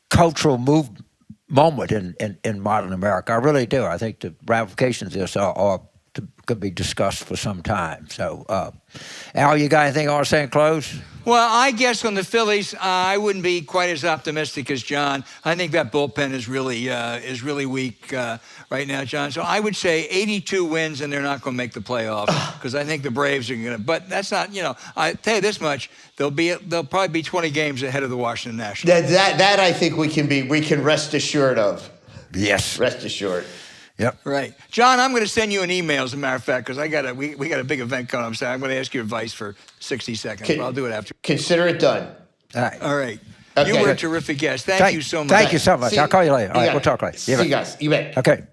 cultural moment in modern America. I really do. I think the ramifications of this could be discussed for some time. So, Al, you got anything you want to say in close? Well, I guess on the Phillies, I wouldn't be quite as optimistic as Jon. I think that bullpen is really weak right now, Jon. So I would say 82 wins, and they're not going to make the playoffs because I think the Braves are going to. But that's not, I tell you this much: they'll probably be 20 games ahead of the Washington Nationals. That I think we can rest assured of. Yes, rest assured. Yep. Right. Jon, I'm going to send you an email, as a matter of fact, because we got a big event coming up. So I'm going to ask your advice for 60 seconds. But I'll do it after. Consider it done. All right. Okay. You were a terrific guest. Thank you so much. Thank you so much. I'll call you later. All right, we'll talk later. See you guys. You bet. Okay.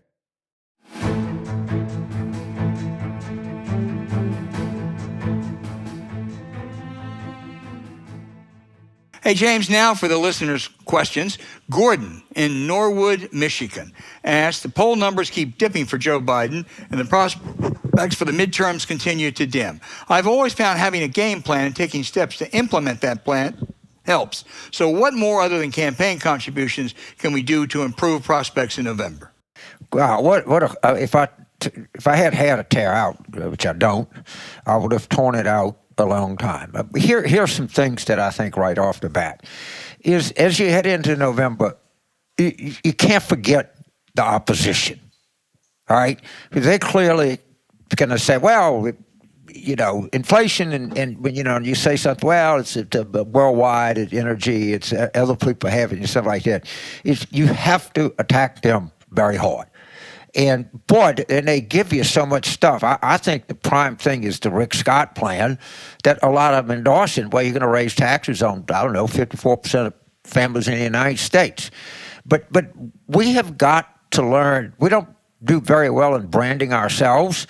Hey, James, now for the listeners' questions. Gordon in Norwood, Michigan asked, the poll numbers keep dipping for Joe Biden, and the prospects for the midterms continue to dim. I've always found having a game plan and taking steps to implement that plan helps. So what more other than campaign contributions can we do to improve prospects in November? Wow, if I had a tear out, which I don't, I would have torn it out a long time. Here are some things that I think right off the bat is as you head into November, you can't forget the opposition. All right, because they're clearly going to say, well, inflation, and when you say something, well, it's worldwide, it's energy, it's other people have it, and stuff like that. You have to attack them very hard. And boy, and they give you so much stuff. I think the prime thing is the Rick Scott plan that a lot of them endorsing, where you're going to raise taxes on, 54% of families in the United States. But we have got to learn. We don't do very well in branding ourselves.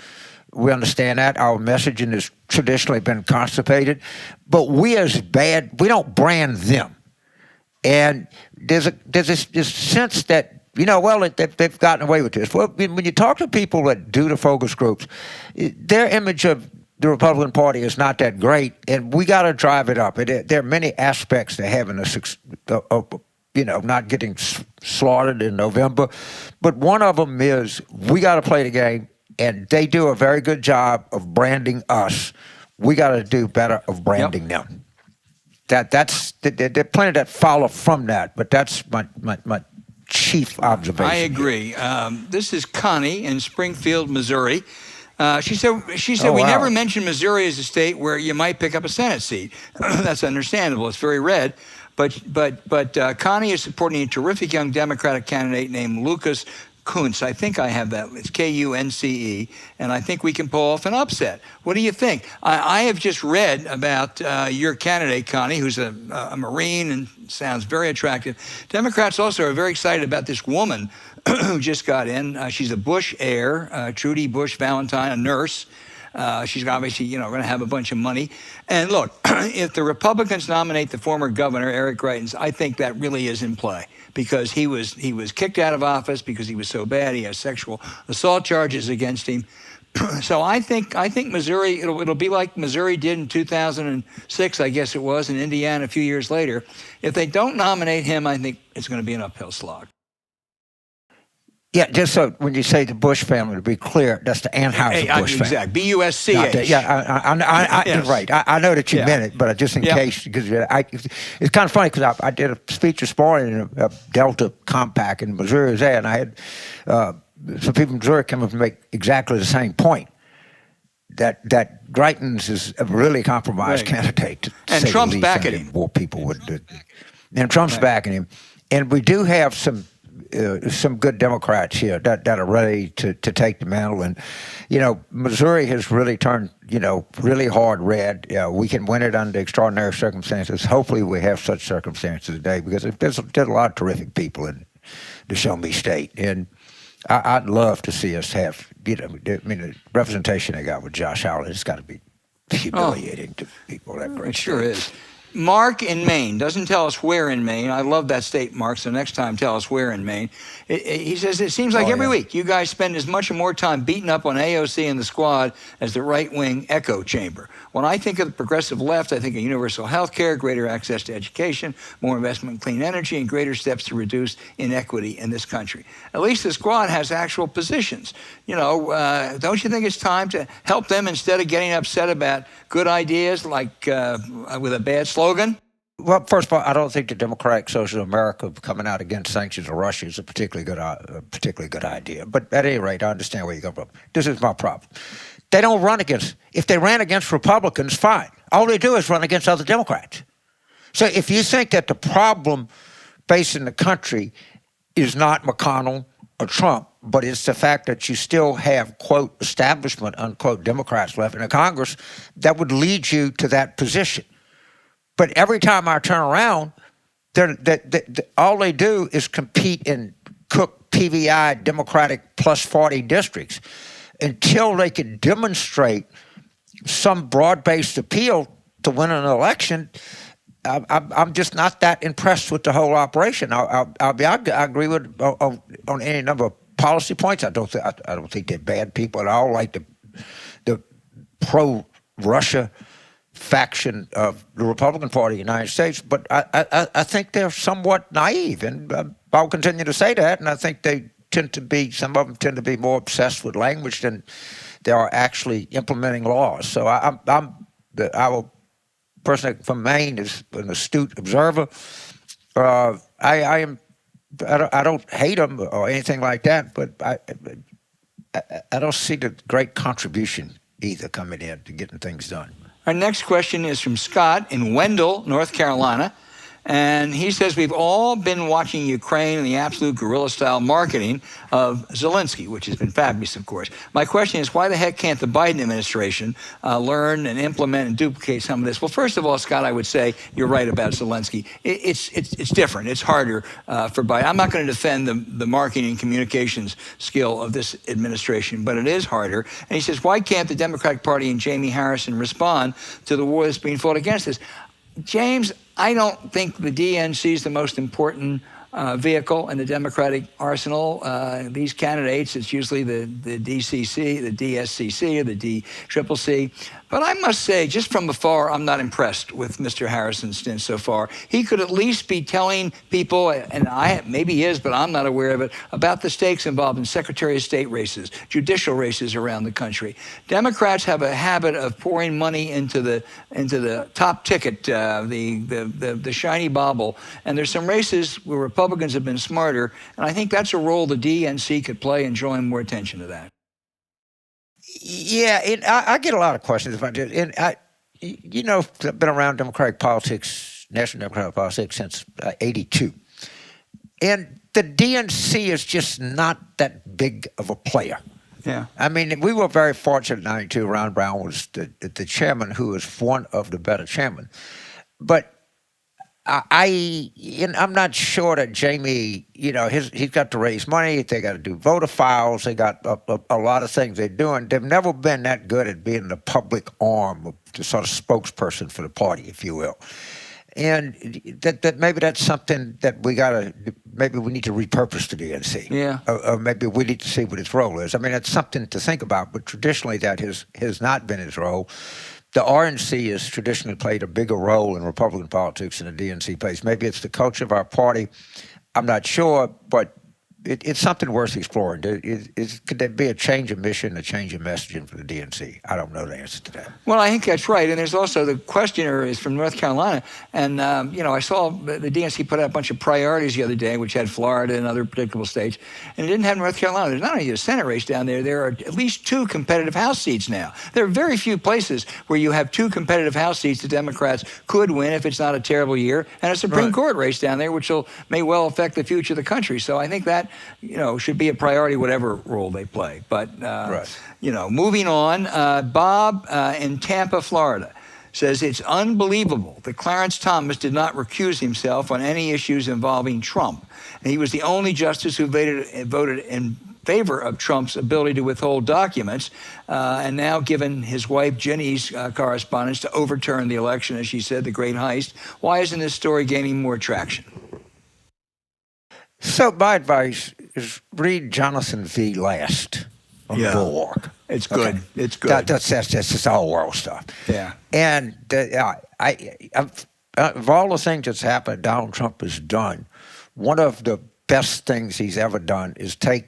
We understand that. Our messaging has traditionally been constipated. But we don't brand them. And there's this sense that, they've gotten away with this. Well, when you talk to people that do the focus groups, their image of the Republican Party is not that great, and we got to drive it up. There are many aspects to having not getting slaughtered in November, but one of them is we got to play the game, and they do a very good job of branding us. We got to do better of branding them. There are plenty that follow from that, but that's my chief observation. I agree. This is Connie in Springfield, Missouri. She said we never mentioned Missouri as a state where you might pick up a Senate seat. That's understandable. It's very red. But Connie is supporting a terrific young Democratic candidate named Lucas Kunce. I think I have that. It's Kunce, and I think we can pull off an upset. What do you think? I have just read about your candidate, Connie, who's a Marine and sounds very attractive. Democrats also are very excited about this woman who just got in. She's a Bush heir, Trudy Bush Valentine, a nurse. She's obviously, going to have a bunch of money. And look, if the Republicans nominate the former governor, Eric Greitens, I think that really is in play because he was kicked out of office because he was so bad. He has sexual assault charges against him. So I think Missouri, it'll be like Missouri did in 2006, I guess it was, in Indiana a few years later. If they don't nominate him, I think it's going to be an uphill slog. Yeah, just so when you say the Bush family, to be clear, that's the Anheuser-Busch family. Exactly, B-U-S-C-H. Yeah, yes. Right. I know that you meant it, but just in case, because it's kind of funny because I did a speech this morning in a Delta compact in Missouri, and I had some people in Missouri come up and make exactly the same point. That Greitens is a really compromised candidate. And Trump's backing him. More people would do. And Trump's backing him. And we do have some good Democrats here that are ready to take the mantle. And, Missouri has really turned, really hard red. We can win it under extraordinary circumstances. Hopefully we have such circumstances today because there's a lot of terrific people in the Show Me State. And I'd love to see us have, the representation they got with Josh Howard, it's got to be humiliating to people that great. It sure is. Mark in Maine doesn't tell us where in Maine. I love that state, Mark, so next time tell us where in Maine. He says, it seems like every week you guys spend as much or more time beating up on AOC and the squad as the right-wing echo chamber. When I think of the progressive left, I think of universal health care, greater access to education, more investment in clean energy, and greater steps to reduce inequity in this country. At least the squad has actual positions. Don't you think it's time to help them instead of getting upset about good ideas like with a bad slogan? Well, first of all, I don't think the Democratic Social America coming out against sanctions of Russia is a particularly good idea. But at any rate, I understand where you come from. This is my problem. They don't run against. If they ran against Republicans, fine. All they do is run against other Democrats. So if you think that the problem facing the country is not McConnell or Trump, but it's the fact that you still have, quote, establishment, unquote, Democrats left in the Congress, that would lead you to that position. But every time I turn around, all they do is compete in cook PVI Democratic plus 40 districts until they can demonstrate some broad-based appeal to win an election. I'm just not that impressed with the whole operation. I agree with on any number of policy points. I don't think they're bad people at all, like the pro-Russia faction of the Republican Party of the United States. But I think they're somewhat naive, and I'll continue to say that. And I think some of them tend to be more obsessed with language than they are actually implementing laws. So our person from Maine is an astute observer. I don't hate them or anything like that, but I don't see the great contribution either coming in to getting things done. Our next question is from Scott in Wendell, North Carolina. And he says we've all been watching Ukraine and the absolute guerrilla-style marketing of Zelensky, which has been fabulous, of course. My question is, why the heck can't the Biden administration learn and implement and duplicate some of this? Well, first of all, Scott, I would say you're right about Zelensky. It's different. It's harder for Biden. I'm not going to defend the marketing and communications skill of this administration, but it is harder. And he says, why can't the Democratic Party and Jamie Harrison respond to the war that's being fought against us? James, I don't think the DNC is the most important vehicle in the Democratic arsenal. These candidates, it's usually the DCC, the DSCC, or the DCCC. But I must say, just from afar, I'm not impressed with Mr. Harrison's stint so far. He could at least be telling people, and maybe he is, but I'm not aware of it, about the stakes involved in Secretary of State races, judicial races around the country. Democrats have a habit of pouring money into the top ticket, the shiny bauble, and there's some races where Republicans have been smarter, and I think that's a role the DNC could play in drawing more attention to that. Yeah, I get a lot of questions about it. And I've been around Democratic politics, national Democratic politics, since '82. And the DNC is just not that big of a player. Yeah. I mean, we were very fortunate in '92. Ron Brown was the chairman, who was one of the better chairmen. But I'm not sure that Jamie, he's got to raise money. They got to do voter files. They got a lot of things they're doing. They've never been that good at being the public arm, the sort of spokesperson for the party, if you will. And that maybe that's something that maybe we need to repurpose the DNC. Yeah. Or maybe we need to see what its role is. I mean, that's something to think about, but traditionally that has not been its role. The RNC has traditionally played a bigger role in Republican politics than the DNC plays. Maybe it's the culture of our party. I'm not sure, but it's something worth exploring. Could there be a change of mission, a change of messaging for the DNC? I don't know the answer to that. Well, I think that's right. And there's also the questioner is from North Carolina. And, I saw the DNC put out a bunch of priorities the other day, which had Florida and other predictable states. And it didn't have North Carolina. There's not only a Senate race down there, there are at least 2 competitive House seats now. There are very few places where you have 2 competitive House seats the Democrats could win if it's not a terrible year, and a Supreme Court race down there, which may well affect the future of the country. So I think that, should be a priority, whatever role they play. But, moving on, Bob in Tampa, Florida, says it's unbelievable that Clarence Thomas did not recuse himself on any issues involving Trump. And he was the only justice who voted in favor of Trump's ability to withhold documents, and now given his wife Ginny's correspondence to overturn the election, as she said, the great heist. Why isn't this story gaining more traction? So my advice is read Jonathan V. Last on the Bulwark. It's good. Okay. It's good. That's just all world stuff. Yeah. And of all the things that's happened, Donald Trump has done, one of the best things he's ever done is take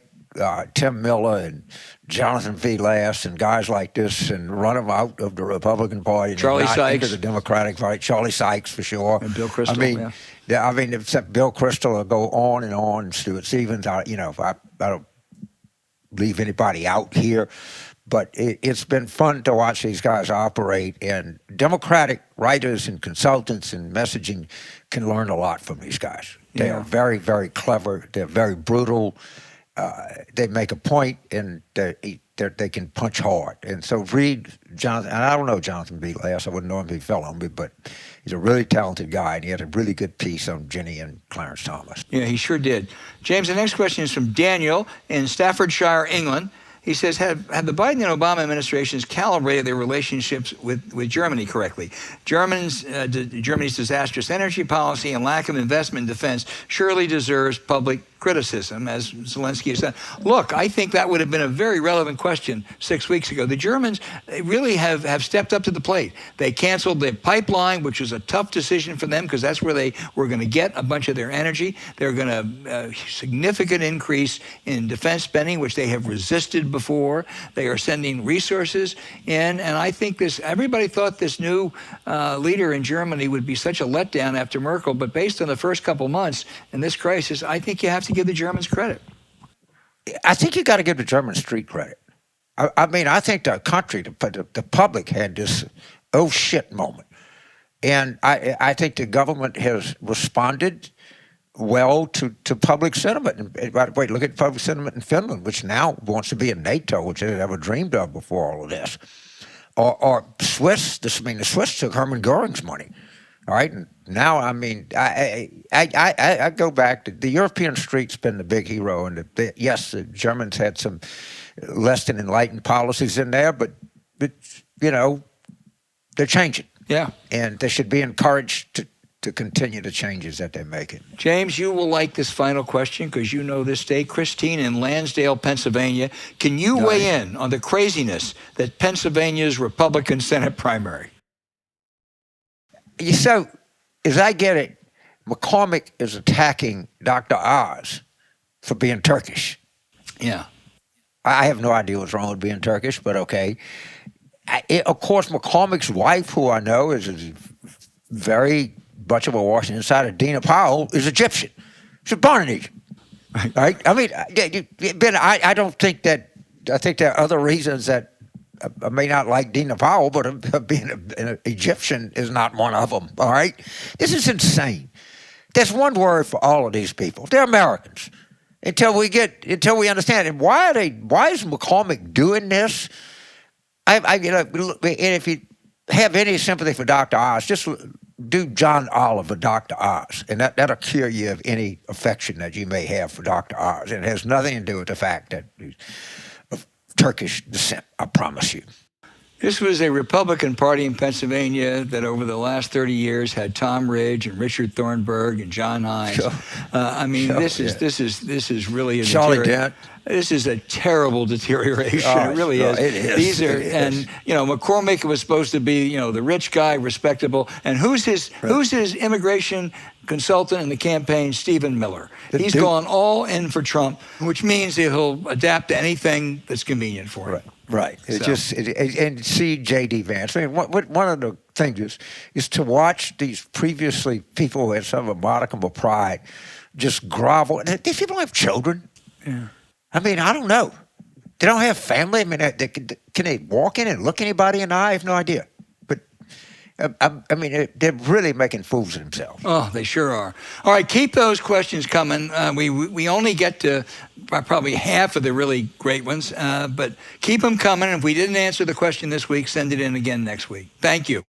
Tim Miller and Jonathan V. Last and guys like this and run them out of the Republican Party and Charlie Sykes into the Democratic Party. Charlie Sykes, for sure. And Bill Kristol. I mean, except Bill Kristol will go on and on. Stuart Stevens, I don't leave anybody out here, but it's been fun to watch these guys operate. And Democratic writers and consultants and messaging can learn a lot from these guys. They are very, very clever. They're very brutal. They make a point, and they can punch hard. And so read Jonathan. And I don't know Jonathan B. Last. I wouldn't know him if he fell on me, but he's a really talented guy, and he had a really good piece on Ginny and Clarence Thomas. Yeah, he sure did. James, the next question is from Daniel in Staffordshire, England. He says, have the Biden and Obama administrations calibrated their relationships with Germany correctly? Germany's disastrous energy policy and lack of investment in defense surely deserves public criticism, as Zelensky has said. Look, I think that would have been a very relevant question 6 weeks ago. The Germans really have stepped up to the plate. They canceled the pipeline, which was a tough decision for them because that's where they were going to get a bunch of their energy. They're going to significant increase in defense spending, which they have resisted before. They are sending resources in, and I think everybody thought this new leader in Germany would be such a letdown after Merkel, but based on the first couple months in this crisis, I think you have to give the Germans credit. I think you got to give the German street credit. I mean, I think the country, the public had this oh shit moment. And I think the government has responded well to public sentiment. And by the way, look at public sentiment in Finland, which now wants to be in NATO, which they never dreamed of before all of this. Or Swiss. The Swiss took Hermann Goring's money. All right. And now, I go back to the European street's been the big hero, and yes, the Germans had some less than enlightened policies in there, but they're changing. Yeah. And they should be encouraged to continue the changes that they're making. James, you will like this final question because you know this state. Christine in Lansdale, Pennsylvania. Can you weigh in on the craziness that Pennsylvania's Republican Senate primary? So, as I get it, McCormick is attacking Dr. Oz for being Turkish. Yeah. I have no idea what's wrong with being Turkish, but okay. Of course, McCormick's wife, who I know is very much of a Washington insider, Dina Powell, is Egyptian. She's born in Egypt. Right? I mean, Ben, I don't think that. I think there are other reasons that I may not like Dina Powell, but being an Egyptian is not one of them. All right? This is insane. There's one word for all of these people. They're Americans. Until we understand. And why is McCormick doing this? And if you have any sympathy for Dr. Oz, just do John Oliver, Dr. Oz, and that'll cure you of any affection that you may have for Dr. Oz. And it has nothing to do with the fact that he's of Turkish descent, I promise you. This was a Republican Party in Pennsylvania that over the last 30 years had Tom Ridge and Richard Thornburg and John Hines. Sure. This is really a Charlie Dent. This is a terrible deterioration. It really is. It is. These are, and McCormick was supposed to be, the rich guy, respectable. And who's his immigration consultant in the campaign? Stephen Miller. He's gone all in for Trump, which means that he'll adapt to anything that's convenient for him. Right. And see J.D. Vance. I mean, one of the things is to watch these previously people who had some of a modicum of pride just grovel. And these people have children. Yeah. I mean, I don't know. They don't have family. I mean, can they walk in and look anybody in the eye? I have no idea. But, they're really making fools of themselves. Oh, they sure are. All right, keep those questions coming. We only get to probably half of the really great ones, but keep them coming. If we didn't answer the question this week, send it in again next week. Thank you.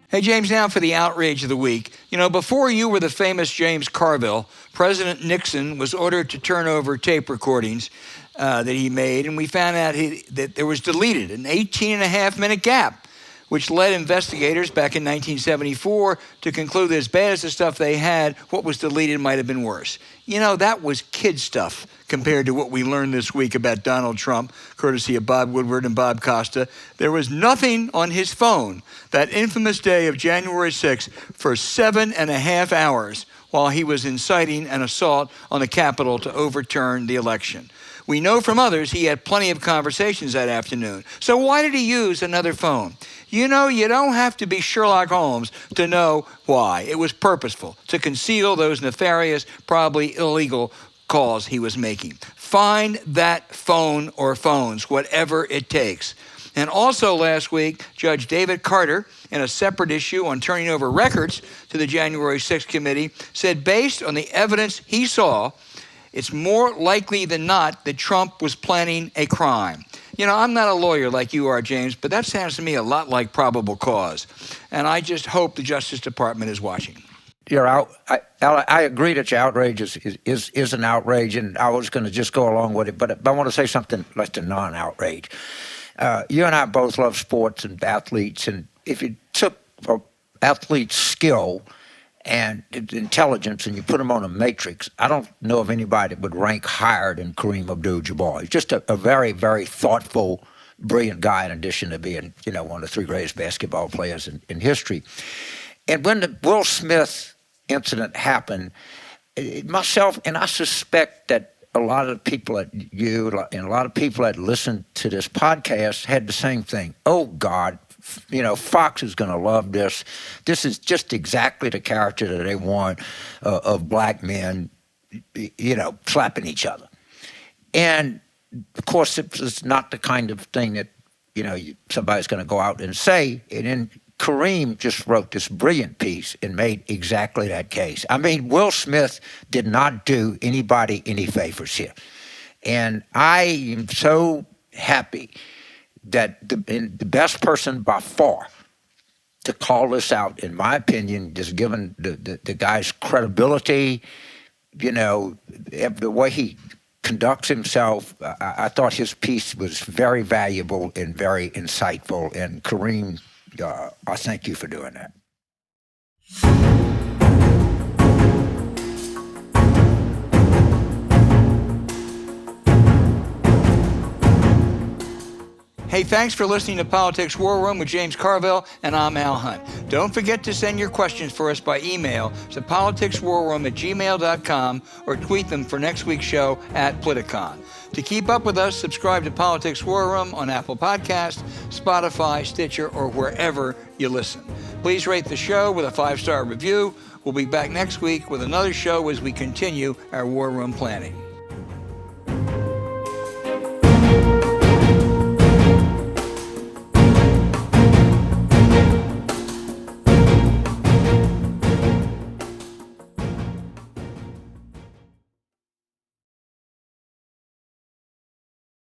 Hey, James, now for the outrage of the week. Before you were the famous James Carville, President Nixon was ordered to turn over tape recordings that he made, and we found out that there was deleted an 18-and-a-half-minute gap, which led investigators back in 1974 to conclude that as bad as the stuff they had, what was deleted might have been worse. That was kid stuff compared to what we learned this week about Donald Trump, courtesy of Bob Woodward and Bob Costa. There was nothing on his phone that infamous day of January 6th for 7.5 hours while he was inciting an assault on the Capitol to overturn the election. We know from others he had plenty of conversations that afternoon. So why did he use another phone? You don't have to be Sherlock Holmes to know why. It was purposeful, to conceal those nefarious, probably illegal calls he was making. Find that phone or phones, whatever it takes. And also last week, Judge David Carter, in a separate issue on turning over records to the January 6th committee, said based on the evidence he saw, it's more likely than not that Trump was planning a crime. I'm not a lawyer like you are, James, but that sounds to me a lot like probable cause. And I just hope the Justice Department is watching. I agree that your outrage is an outrage, and I was going to just go along with it, but I want to say something less than non-outrage. You and I both love sports and athletes, and if you took an athlete's skill and intelligence and you put them on a matrix, I don't know of anybody that would rank higher than Kareem Abdul-Jabbar. He's just a very, very thoughtful, brilliant guy in addition to being, one of the three greatest basketball players in history. And when the Will Smith incident happened, myself, and I suspect that a lot of the people at you and a lot of people that listen to this podcast had the same thing. Oh, God, Fox is going to love this. This is just exactly the character that they want of black men, slapping each other. And of course, it's not the kind of thing that, somebody's going to go out and say. And then Kareem just wrote this brilliant piece and made exactly that case. I mean, Will Smith did not do anybody any favors here. And I am so happy that the best person by far to call this out, in my opinion, just given the guy's credibility, the way he conducts himself, I thought his piece was very valuable and very insightful. And Kareem, I thank you for doing that. Hey, thanks for listening to Politics War Room with James Carville, and I'm Al Hunt. Don't forget to send your questions for us by email to politicswarroom@gmail.com or tweet them for next week's show @Politicon. To keep up with us, subscribe to Politics War Room on Apple Podcasts, Spotify, Stitcher, or wherever you listen. Please rate the show with a 5-star review. We'll be back next week with another show as we continue our War Room planning.